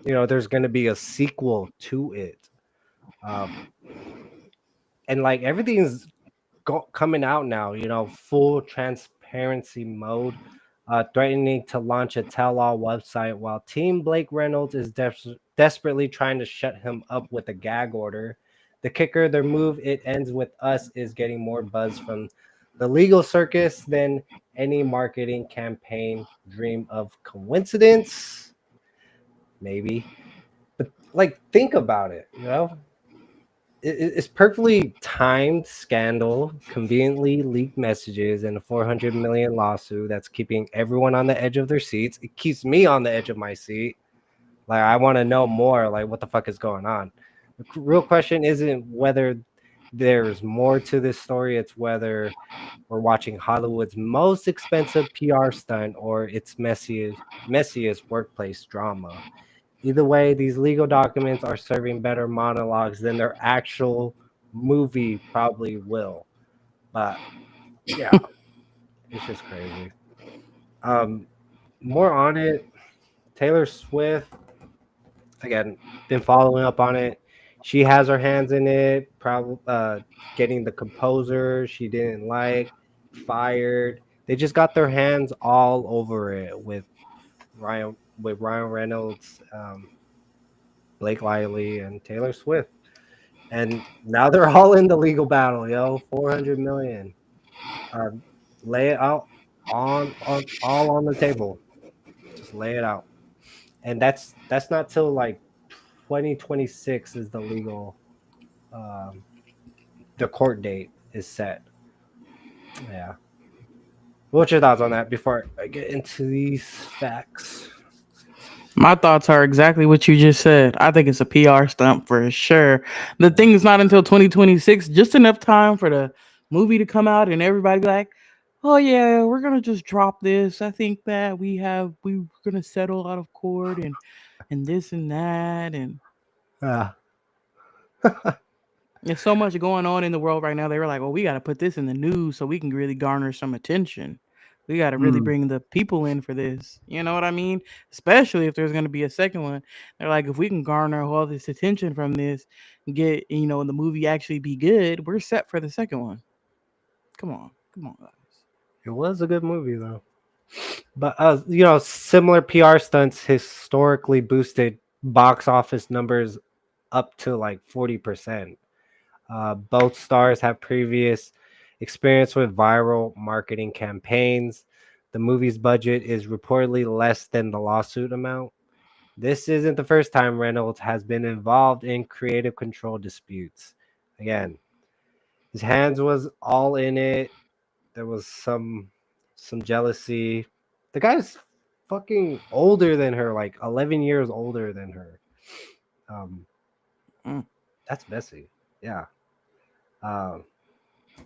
there's going to be a sequel to it. And like everything's coming out now, full transparency mode, threatening to launch a tell-all website, while Team Blake Reynolds is desperately trying to shut him up with a gag order. The kicker, their move, "It ends with us," is getting more buzz from the legal circus than any marketing campaign dream of. Coincidence? Maybe. But like, think about it, it's perfectly timed scandal, conveniently leaked messages, and a 400 million lawsuit that's keeping everyone on the edge of their seats. It keeps me on the edge of my seat. Like, I want to know more, like, what the fuck is going on. The real question isn't whether there's more to this story, it's whether we're watching Hollywood's most expensive PR stunt or its messiest workplace drama. Either way, these legal documents are serving better monologues than their actual movie probably will. But yeah, it's just crazy. Um, More on it. Taylor Swift, again, been following up on it. She has her hands in it. Probably getting the composer she didn't like fired. They just got their hands all over it with Ryan Reynolds, Blake Lively, and Taylor Swift. And now they're all in the legal battle, yo. 400 million. Um, Lay it out on all on the table. Just lay it out. And that's not till like 2026 is the legal um the court date is set. Yeah. What's your thoughts on that before I get into these facts? My thoughts are exactly what you just said. I think it's a PR stunt for sure. The thing is not until 2026, just enough time for the movie to come out and everybody be like, "Oh yeah, we're gonna just drop this. I think that we're gonna settle out of court and this and that, and Yeah. there's so much going on in the world right now. They were like, well, we got to put this in the news so we can really garner some attention. We got to really Mm. bring the people in for this. You know what I mean? Especially if there's going to be a second one. They're like, if we can garner all this attention from this, and get, the movie actually be good, we're set for the second one. Come on, guys. It was a good movie though. But similar PR stunts historically boosted box office numbers up to like 40%. Both stars have previous experience with viral marketing campaigns. The movie's budget is reportedly less than the lawsuit amount. This isn't the first time Reynolds has been involved in creative control disputes. Again, his hands was all in it. There was some jealousy. The guy's fucking older than her, like 11 years older than her. Mm. That's messy. Yeah.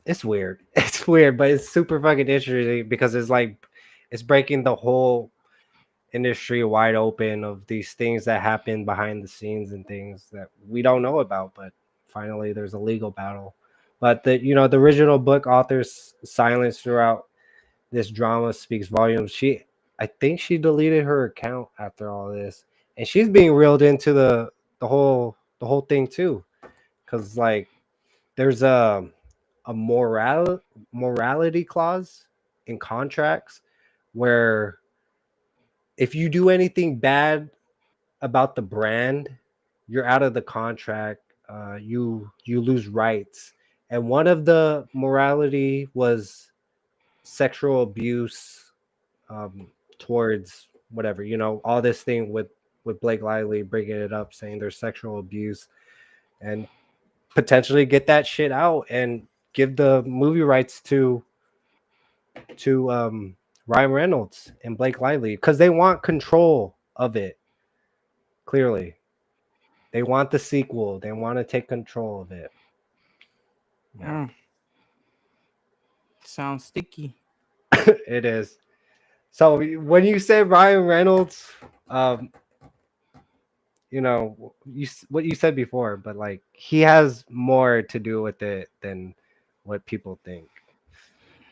It's weird. It's weird, but it's super fucking interesting because it's breaking the whole industry wide open of these things that happen behind the scenes and things that we don't know about. But finally, there's a legal battle. But the original book author's silence throughout this drama speaks volumes. I think she deleted her account after all this, and she's being reeled into the whole thing too, because like there's a morality clause in contracts where if you do anything bad about the brand, you're out of the contract. You lose rights, and one of the morality was sexual abuse towards whatever, all this thing with Blake Lively bringing it up, saying there's sexual abuse, and potentially get that shit out and give the movie rights to Ryan Reynolds and Blake Lively because they want control of it. Clearly, they want the sequel. They want to take control of it. Yeah, Sounds sticky. it is. So when you say Ryan Reynolds, what you said before, but like he has more to do with it than what people think.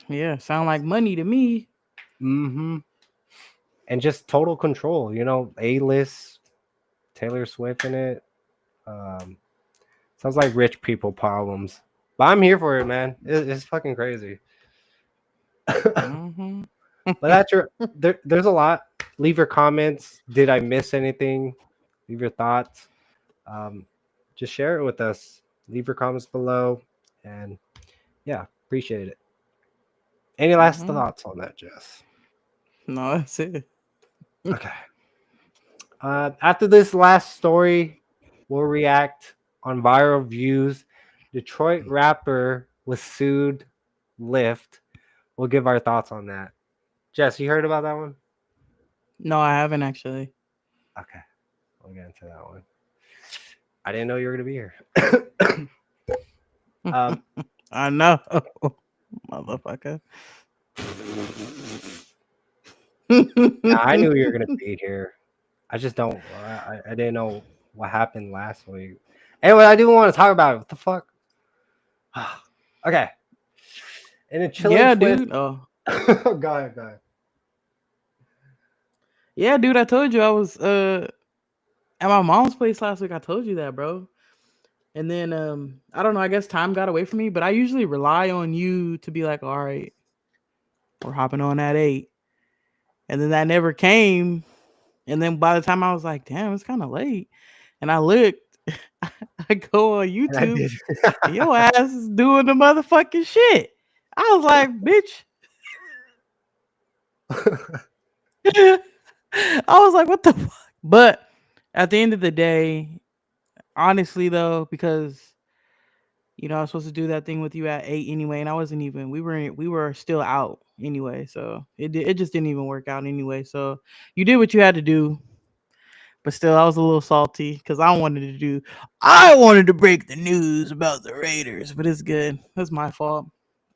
Yeah, sound like money to me. Mm-hmm. And just total control, A-list, Taylor Swift in it. Sounds like rich people problems. But I'm here for it, man. It's fucking crazy. Mm-hmm. But that's there's a lot. Leave your comments. Did I miss anything? Leave your thoughts. Just share it with us. Leave your comments below. And yeah, appreciate it. Any last thoughts on that, Jess? No, that's it. Okay. After this last story, we'll react on viral views. Detroit rapper was sued. Lyft. We'll give our thoughts on that. Jess, you heard about that one? No, I haven't actually. Okay, we'll get into that one. I didn't know you were gonna be here. I know, motherfucker. I knew you were gonna be here. I just don't. I didn't know what happened last week. Anyway, I didn't want to talk about it. What the fuck? Okay. In a chilling Yeah, twist. dude. Oh, Go ahead. yeah, dude. I told you I was at my mom's place last week. I told you that, bro. And then I don't know. I guess time got away from me, but I usually rely on you to be like, all right, we're hopping on at 8, and then that never came. And then by the time I was like, damn, it's kind of late, and I looked, I go on And I YouTube, did. and your ass is doing the motherfucking shit. I was like, bitch. I was like, what the fuck? But at the end of the day, honestly though, because I was supposed to do that thing with you at 8 anyway, and I wasn't even. We were still out anyway, so it just didn't even work out anyway. So you did what you had to do, but still, I was a little salty because I wanted to break the news about the Raiders, but it's good. That's my fault.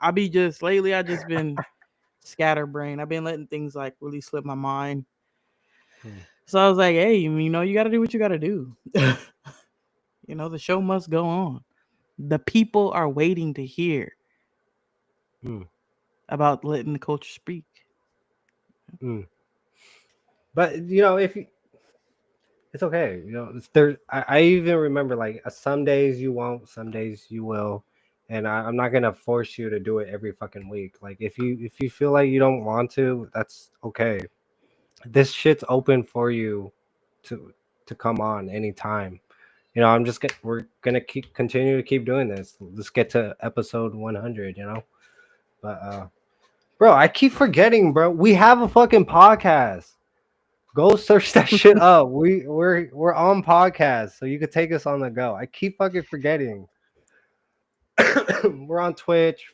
I just been scatterbrained. I've been letting things like really slip my mind. So I was like, hey, you got to do what you got to do. The show must go on. The people are waiting to hear about letting the culture speak. But if you, it's okay. It's there. I even remember like some days you won't, some days you will, and I'm not gonna force you to do it every fucking week. Like if you feel like you don't want to, that's okay. This shit's open for you to come on anytime. We're gonna continue to keep doing this. Let's get to episode 100. But bro, I keep forgetting, bro. We have a fucking podcast. Go search that shit up. We're on podcast, so you could take us on the go. I keep fucking forgetting. We're on Twitch,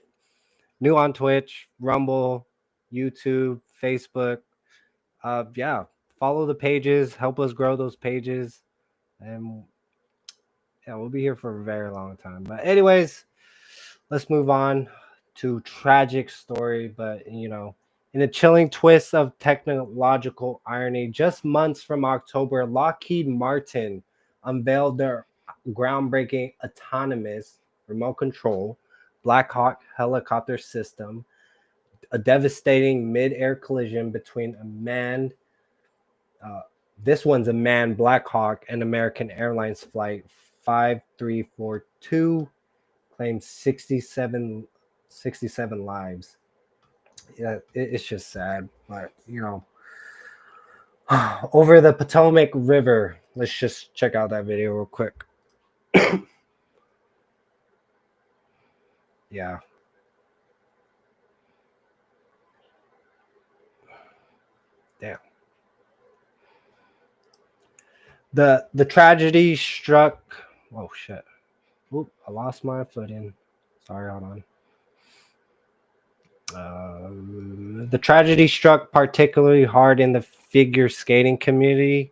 new on Twitch, Rumble, YouTube, Facebook. Yeah, follow the pages, help us grow those pages, and yeah, we'll be here for a very long time. But anyways, let's move on to tragic story, but in a chilling twist of technological irony, just months from October, Lockheed Martin unveiled their groundbreaking autonomous remote control Black Hawk helicopter system, a devastating mid-air collision between a manned this one's a manned Black Hawk and American Airlines flight 5342 claimed 67 lives. Yeah, it's just sad, but over the Potomac River. Let's just check out that video real quick. Yeah. Damn. The tragedy struck. Oh shit. Oop, I lost my footing. Sorry, hold on. The tragedy struck particularly hard in the figure skating community,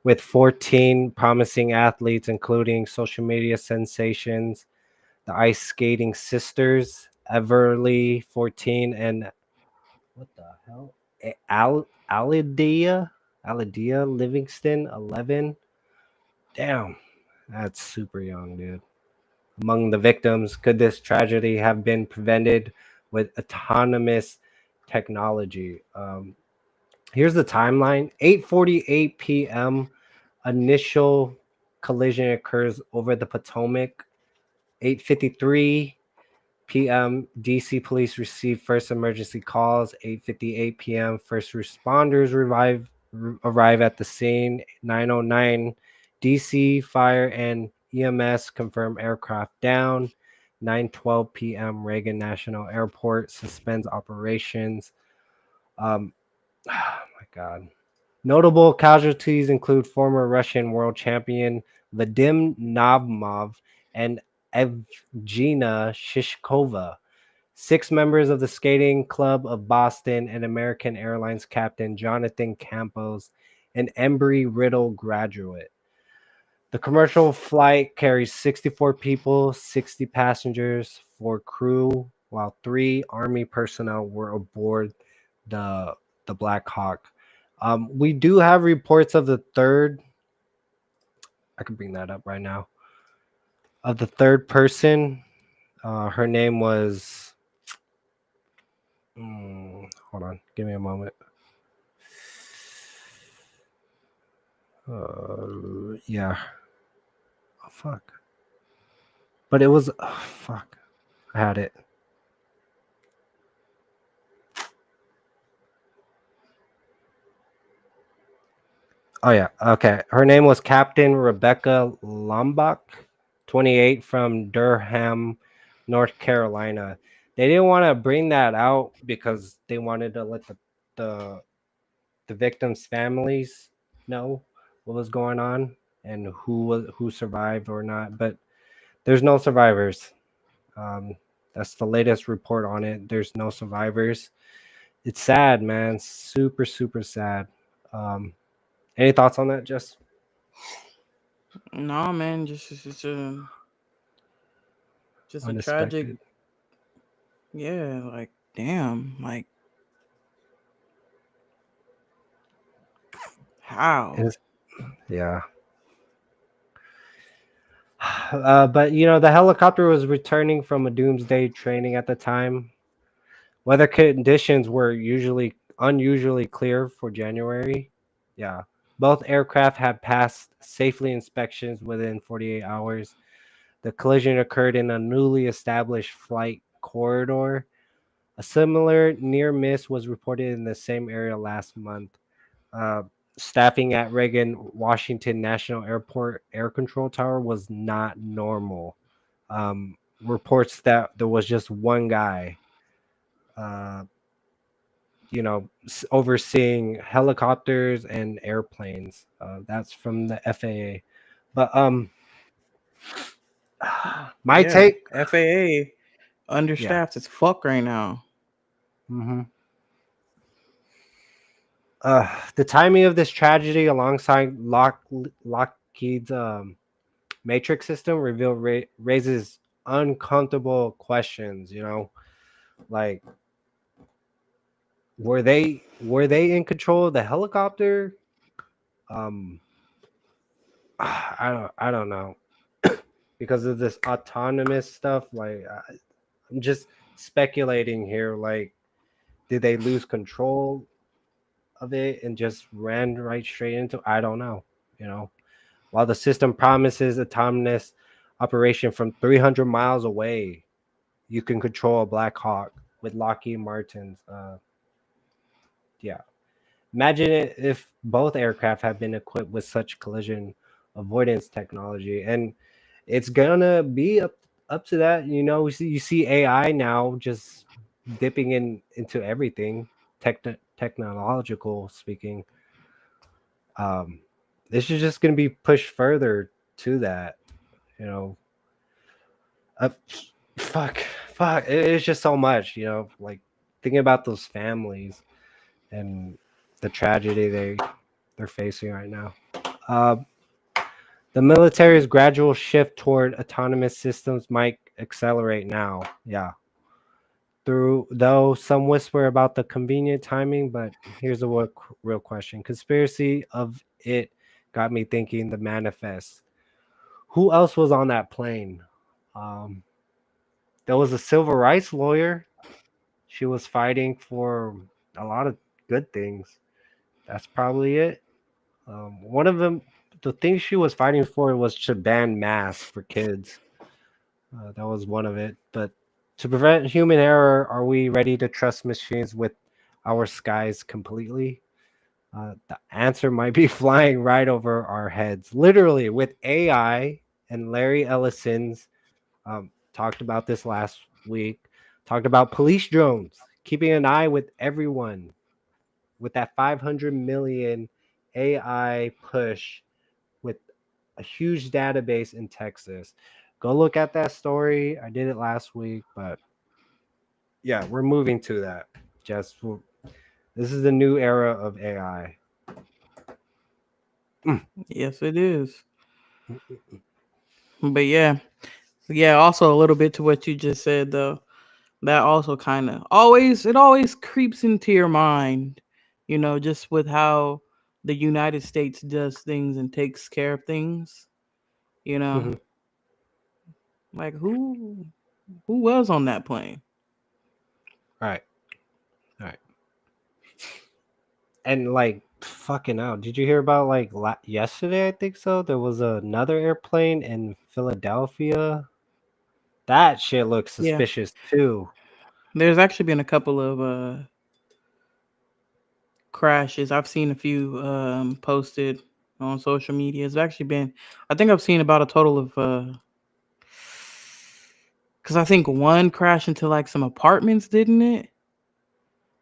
with 14 promising athletes, including social media sensations, the ice skating sisters, Everly 14, and what the hell? Alidia Livingston 11. Damn, that's super young, dude. Among the victims, could this tragedy have been prevented with autonomous technology? Here's the timeline. 8:48 p.m. Initial collision occurs over the Potomac. 8:53 p.m. DC police receive first emergency calls. 8:58 p.m. First responders arrive at the scene. 9:09 DC fire and EMS confirm aircraft down. 9:12 p.m. Reagan National Airport suspends operations. Oh my God. Notable casualties include former Russian world champion Vadim Navmov and Evgenia Shishkova, 6 members of the Skating Club of Boston, and American Airlines captain Jonathan Campos, an Embry-Riddle graduate. The commercial flight carries 64 people, 60 passengers, 4 crew, while 3 Army personnel were aboard the Black Hawk. We do have reports of the third. I can bring that up right now. Of the third person, her name was. Hold on, give me a moment. Yeah. Oh fuck. But it was. Oh, fuck. I had it. Oh yeah. Okay. Her name was Captain Rebecca Lombach, 28, from Durham, North Carolina. They didn't want to bring that out because they wanted to let the victims' families know what was going on and who survived or not. But there's no survivors. That's the latest report on it. There's no survivors. It's sad, man. Super, super sad. Any thoughts on that, Jess? No, man, just a tragic. Yeah, like damn, like how? Yeah. But the helicopter was returning from a doomsday training at the time. Weather conditions were unusually clear for January. Yeah. Both aircraft had passed safely inspections within 48 hours. The collision occurred in a newly established flight corridor. A similar near miss was reported in the same area last month. Uh, Staffing at Reagan Washington National Airport Air Control Tower was not normal. Reports that there was just one guy. overseeing helicopters and airplanes. That's from the FAA. But my Yeah, take. FAA Yeah. understaffed as fuck right now. hmm the timing of this tragedy alongside Lockheed's matrix system reveal raises uncomfortable questions. Like were they in control of the helicopter? Um, I don't know because of this autonomous stuff. Like I'm just speculating here. Like, did they lose control of it and just ran right straight into? I don't know. You know, while the system promises autonomous operation from 300 miles away, you can control a Black Hawk with Lockheed Martin's. Yeah. Imagine it if both aircraft had been equipped with such collision avoidance technology, and it's gonna be up to that. You see AI now just dipping into everything, technological speaking. Um, this is just gonna be pushed further to that. You know, uh, fuck, fuck. It's just so much. Like thinking about those families and the tragedy they're facing right now. Uh, the military's gradual shift toward autonomous systems might accelerate now. Yeah. Through though some whisper about the convenient timing, but here's the real question. Conspiracy of it got me thinking the manifest. Who else was on that plane? Um, there was a civil rights lawyer. She was fighting for a lot of good things. That's probably it. One of them, the thing she was fighting for was to ban masks for kids. That was one of it. But to prevent human error, are we ready to trust machines with our skies completely? The answer might be flying right over our heads, literally with AI. And Larry Ellison's talked about this last week. Talked about police drones, keeping an eye with everyone with that 500 million AI push with a huge database in Texas. Go look at that story. I did it last week, but yeah, we're moving to that. This is the new era of AI. Yes, it is. But yeah. Also, a little bit to what you just said, though. That also kind of always creeps into your mind, just with how the United States does things and takes care of things. You know, Mhm. like who was on that plane? Right, right. And like fucking out. Did you hear about like yesterday? I think so. There was another airplane in Philadelphia. That shit looks Yeah, suspicious too. there's actually been a couple of crashes. I've seen a few posted on social media. It's actually been, I think I've seen about a total of because I think one crashed into like some apartments, didn't it?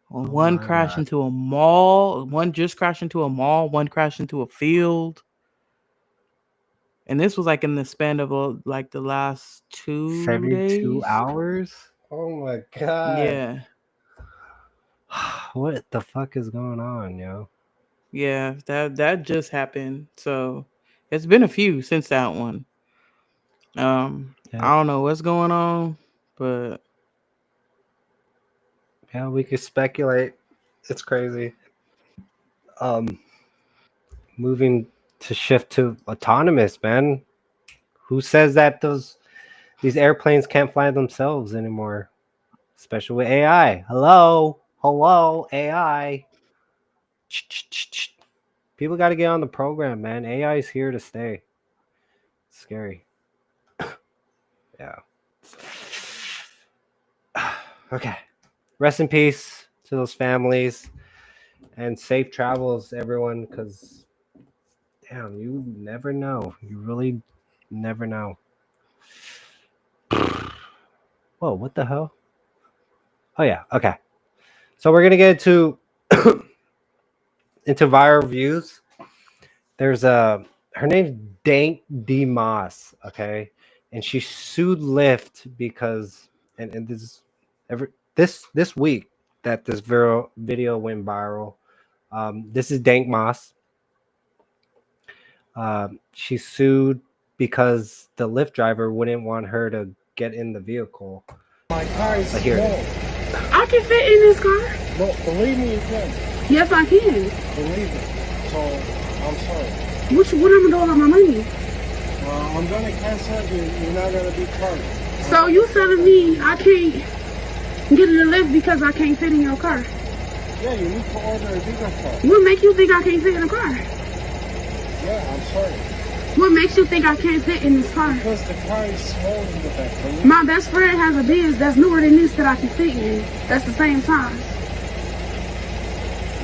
Or Oh one my crashed god. into a mall. One just crashed into a mall. One crashed into a field. And this was like in the span of like the last 72 2 days. hours? Oh my god. Yeah, What the fuck is going on, yo? yeah, that just happened. So it's been a few since that one. Yeah, I don't know what's going on, but yeah, we could speculate. It's crazy. Um, moving to shift to autonomous, man. Who says that these airplanes can't fly themselves anymore? Especially with AI. Hello, AI. People got to get on the program, man. AI is here to stay. It's scary. Yeah. Okay. Rest in peace to those families and safe travels, everyone, because damn, you never know. You really never know. Whoa, what the hell? Oh, yeah. Okay. So we're gonna get into viral views. There's her name's Dank D Moss, okay, and she sued Lyft because and this week that this video went viral. This is Dank Moss. She sued because the Lyft driver wouldn't want her to get in the vehicle. My car is But here it small. is. I can fit in this car. No, believe me, you can. Yes, I can. Believe me. So, I'm sorry. What am I doing with my money? I'm gonna cancel you. You're not gonna be charged. So you telling me I can't get in the lift because I can't fit in your car? Yeah, you need to order a bigger car. What makes you think I can't fit in the car? Yeah, I'm sorry. What makes you think I can't fit in this car? Because the car is small in the back. Believe me. My best friend has a Benz that's newer than this that I can fit in. That's the same size.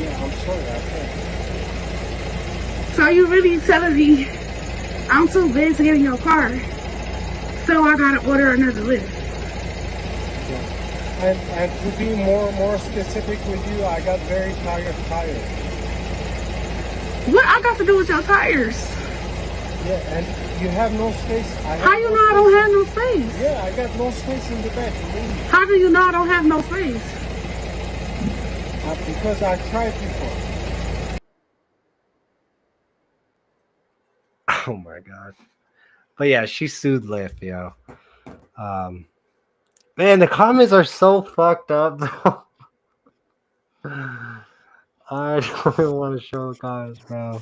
Yeah, I'm sorry. I can't. So you really telling me I'm too big to get in your car? So I gotta order another lift. Yeah. And to be more specific with you, I got very tired tires. What I got to do with your tires? Yeah, and you have no space. How you know I don't have no space? Yeah, I got no space in the back. Believe me. How do you know I don't have no space? Because I tried before. Oh my god. But yeah, she sued Lyft, yo. Man, the comments are so fucked up though. I don't even want to show the comments, bro.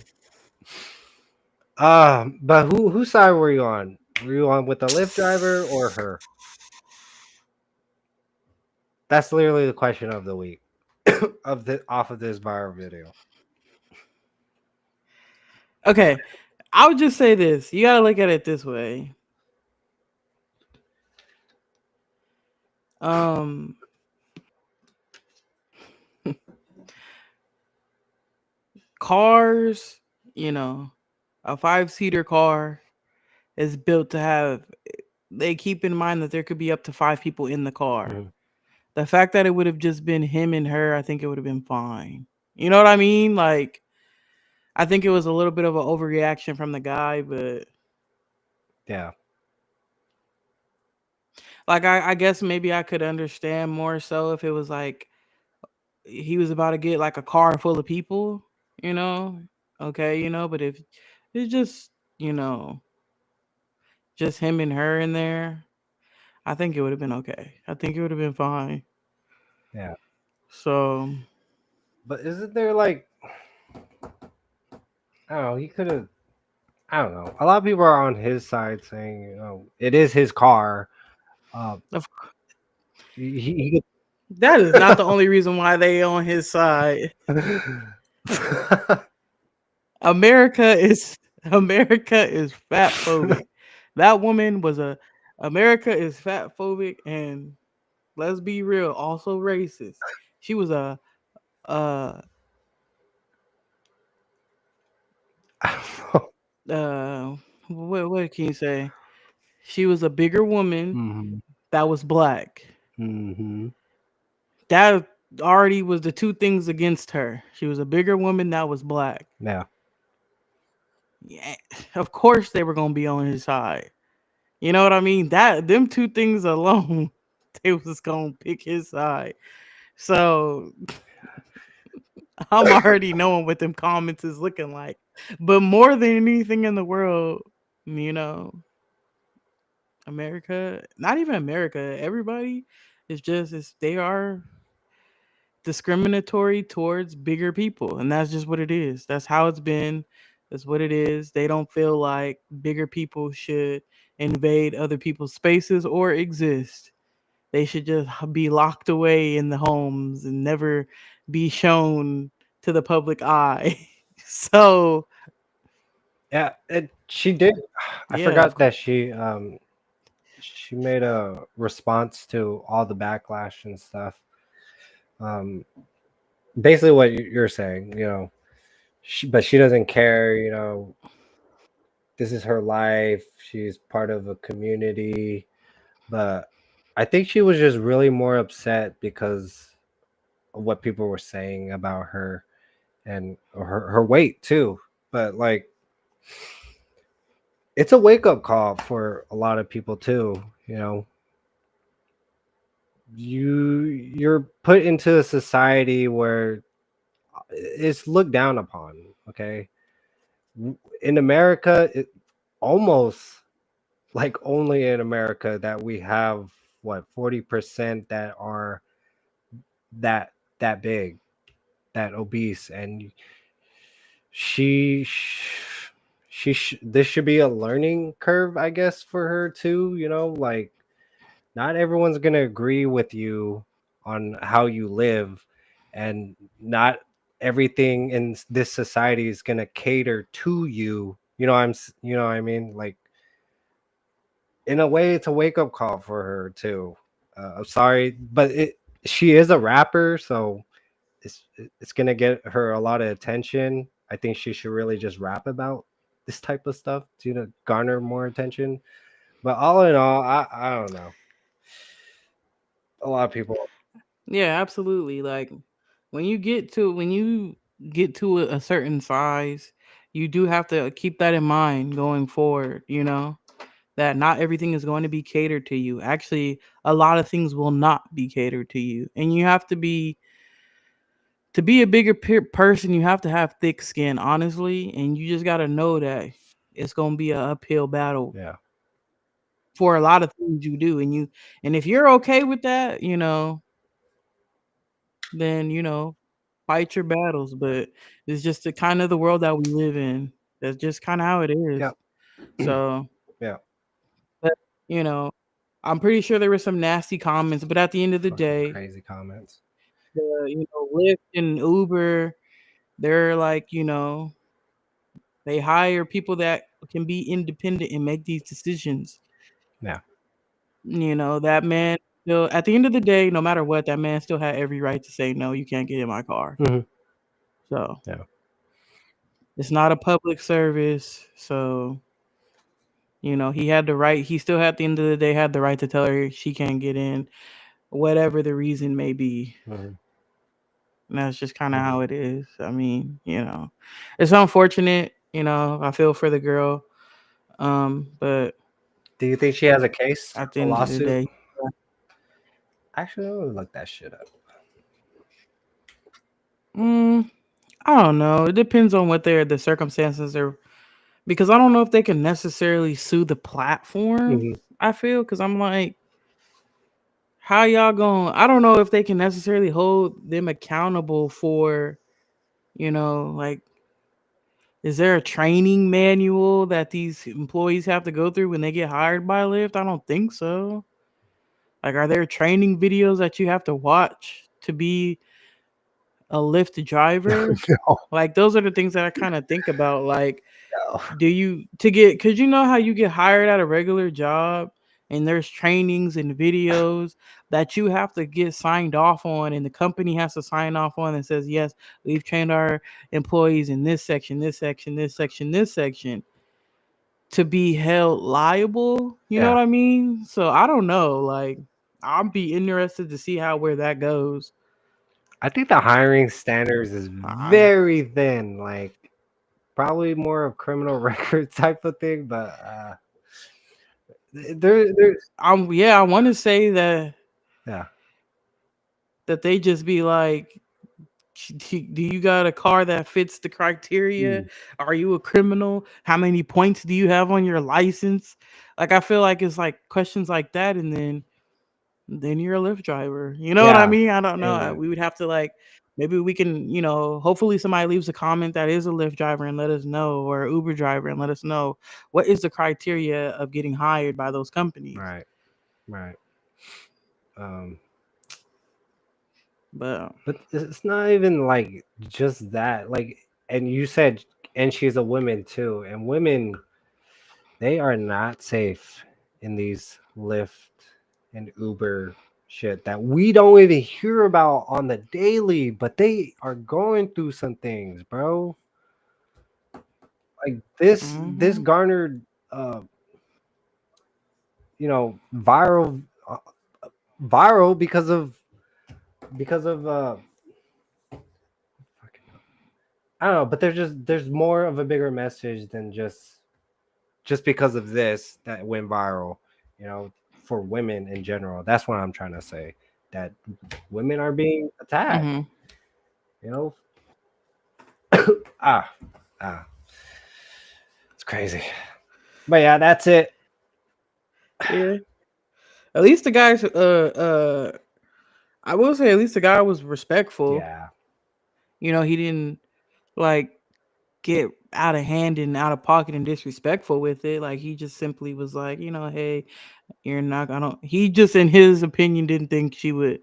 But whose side were you on? Were you on with the Lyft driver or her? That's literally the question of the week. Off of this viral video. Okay, I would just say this. You gotta look at it this way. Cars, you know, a 5-seater car is built to have. They keep in mind that there could be up to 5 people in the car. Mhm. The fact that it would have just been him and her, I think it would have been fine. You know what I mean? Like, I think it was a little bit of an overreaction from the guy, but Yeah. like I guess maybe I could understand more so if it was like he was about to get like a car full of people, you know? Okay, but if it's just, just him and her in there, I think it would have been okay. I think it would have been fine. Yeah. So, But isn't there like, I don't know, he could have, I don't know. A lot of people are on his side saying, it is his car. of He that is not the only reason why they on his side. America is fat phobic. That woman was America is fat phobic, and let's be real, also racist. She was what can you say? She was a bigger woman that was black. That already was the two things against her. She was a bigger woman that was black. Yeah. Yeah, of course they were gonna be on his side. You know what I mean? That them two things alone, they was gonna pick his side. So I'm already knowing what them comments is looking like. But more than anything in the world, America, not even America, everybody they are discriminatory towards bigger people, and that's just what it is. That's how it's been. That's what it is. They don't feel like bigger people should invade other people's spaces or exist. They should just be locked away in the homes and never be shown to the public eye. So Yeah, she did. I yeah, forgot that she made a response to all the backlash and stuff. Basically what you're saying, but she doesn't care, this is her life. She's part of a community, but I think she was just really more upset because what people were saying about her and her weight too. But like, it's a wake up call for a lot of people too. You know, you're put into a society where it's looked down upon. Okay, in America, it almost like only in America that we have what 40% that are that that big, that obese, and she this should be a learning curve, I guess, for her too. You know, like not everyone's gonna agree with you on how you live, and not everything in this society is gonna cater to you. You know, you know what I mean? Like in a way, it's a wake up call for her too. I'm sorry, but she is a rapper, so it's gonna get her a lot of attention. I think she should really just rap about this type of stuff to, you know, garner more attention. But all in all, I don't know. A lot of people, Yeah, absolutely. Like when you get to a certain size, you do have to keep that in mind going forward, you know, that not everything is going to be catered to you. Actually, a lot of things will not be catered to you. And you have to be a bigger person, you have to have thick skin, honestly, and you just got to know that it's going to be an uphill battle yeah, for a lot of things you do, and if you're okay with that, then fight your battles. But it's just the kind of the world that we live in. That's just kind of how it yeah, is. So, yeah. but you know, I'm pretty sure there were some nasty comments, but at the end of the Fucking day, crazy comments. Lyft and Uber, they're like, they hire people that can be independent and make these decisions. Yeah, That man still, at the end of the day, no matter what, that man still had every right to say, no, you can't get in my car. hmm, So yeah, it's not a public service. So, he had the right, he still at the end of the day had the right to tell her she can't get in, whatever the reason may be. hmm, And that's just kind of hmm. how it is. I mean, it's unfortunate, I feel for the girl. But Do you think she has a case, at the a end of the lawsuit? day, Actually, I'm gonna look that shit up. mm, I don't know. It depends on what the circumstances are, because I don't know if they can necessarily sue the platform. Hmm. I feel, because I'm like, how y'all going? I don't know if they can necessarily hold them accountable for, like, is there a training manual that these employees have to go through when they get hired by Lyft? I don't think so. Like, are there training videos that you have to watch to be a Lyft driver? No, Like, those are the things that I kind of think about. Like, no. because you know how you get hired at a regular job and there's trainings and videos that you have to get signed off on, and the company has to sign off on and says, yes, we've trained our employees in this section, this section, this section, this section, to be held liable. You know Yeah, what I mean? So I don't know. Like, I'll be interested to see where that goes. I think the hiring standards is I, very thin. Like probably more of criminal record type of thing, but there's yeah, I want to say that yeah. they just be like, do you got a car that fits the criteria? Mm, Are you a criminal? How many points do you have on your license? Like, I feel like it's like questions like that, and then you're a Lyft driver. You know what I yeah, mean? I don't know. and We would have to, like, maybe we can, hopefully somebody leaves a comment that is a Lyft driver and let us know, or an Uber driver, and let us know what is the criteria of getting hired by those companies. right, right. Um, But but it's not even like just that. Like, and you said, and she's a woman too, and women, they are not safe in these Lyft and Uber shit that we don't even hear about on the daily, but they are going through some things, bro. Like this mhm. garnered you know, viral because of I don't know, but there's more of a bigger message than just because of this that went viral, you know, for women in general. That's what I'm trying to say. That women are being attacked. Mhm. You know? ah. It's crazy. But yeah, that's it. Yeah. At least the guys I will say at least the guy was respectful. Yeah. You know, he didn't like get out of hand and out of pocket and disrespectful with it. Like he just simply was like, you know, hey, you're not gonna he just in his opinion didn't think she would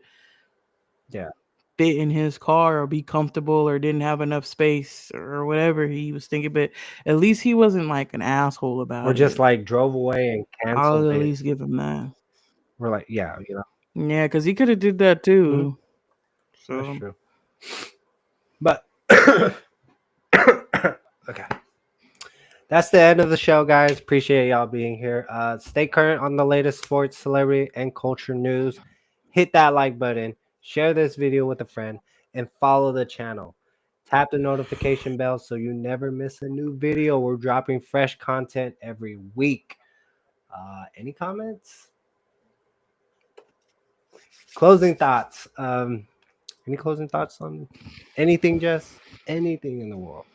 Yeah. fit in his car or be comfortable or didn't have enough space or whatever he was thinking, but at least he wasn't like an asshole Or about just it. like drove away and I'll canceled at it. least give him that. We're like, yeah, you know. Yeah, because he could have did that too. That's So true. But okay. That's the end of the show, guys. Appreciate y'all being here. Stay current on the latest sports, celebrity, and culture news. Hit that like button, share this video with a friend, and follow the channel. Tap the notification bell so you never miss a new video. We're dropping fresh content every week. Any comments? Closing thoughts. Any closing thoughts on anything, Jess? Anything in the world?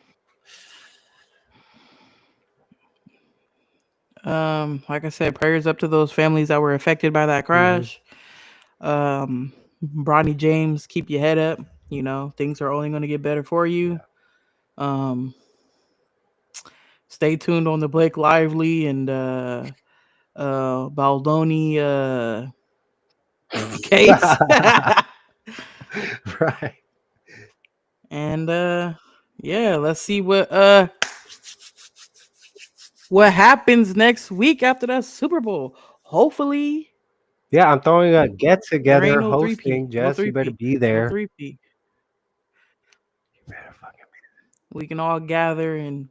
like I said, prayers up to those families that were affected by that crash. Bronny James, keep your head up. You know, things are only going to get better for you. Stay tuned on the Blake Lively and Baldoni case. Right. And yeah, let's see what happens next week after that Super Bowl. Hopefully Yeah, I'm throwing a get there ain't together no hosting. 3P. No Jess, you better 3P. be No there. 3P. You better fucking be We can all gather and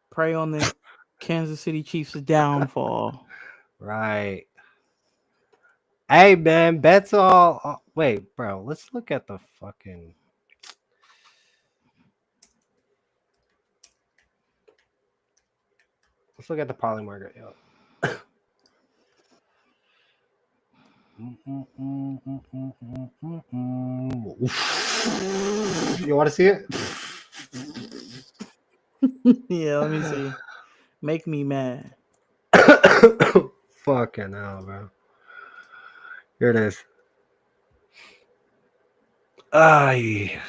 pray on the Kansas City Chiefs' downfall. right. Hey man, bets all. Wait, bro. Let's look at the fucking. Let's look at the poly market. Yo. You want to see it? Yeah, let me see. Make me mad. Fucking hell, bro. Here it is.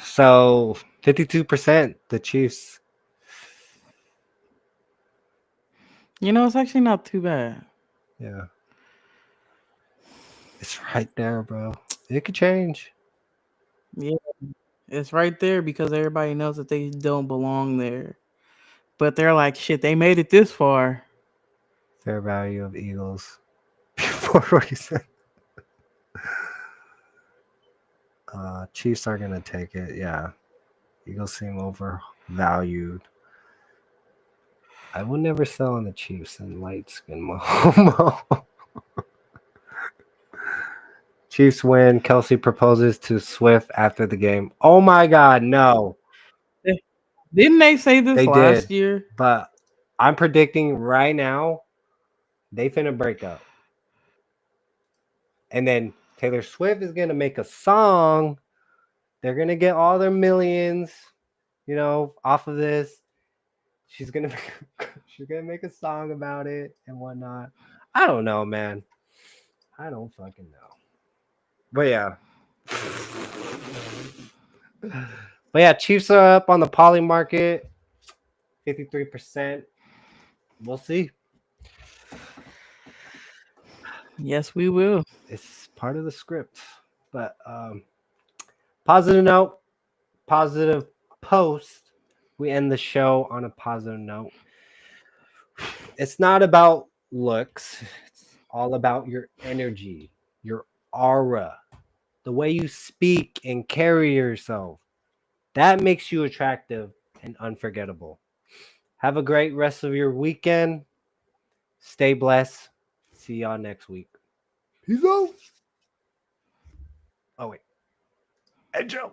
So 52% the Chiefs. You know, it's actually not too bad. Yeah. It's right there, bro. It could change. Yeah, it's right there because everybody knows that they don't belong there. But they're like, shit, they made it this far. Fair value of Eagles. 447. Chiefs are gonna take it. Yeah. Eagles seem overvalued. I will never sell on the Chiefs in light skin Mo. Chiefs win. Kelsey proposes to Swift after the game. Oh my God, no. Didn't they say this They last did. year? But I'm predicting right now they finna break up. And then Taylor Swift is gonna make a song. They're gonna get all their millions, you know, off of this. She's gonna make a song about it and whatnot. I don't know, man. I don't fucking know. But yeah. But yeah, Chiefs are up on the poly market, 53%. We'll see. Yes, we will. It's part of the script. But positive note, positive post. We end the show on a positive note. It's not about looks. It's all about your energy, your aura, the way you speak and carry yourself. That makes you attractive and unforgettable. Have a great rest of your weekend. Stay blessed. See y'all next week. Peace out. Oh, wait. And Joe.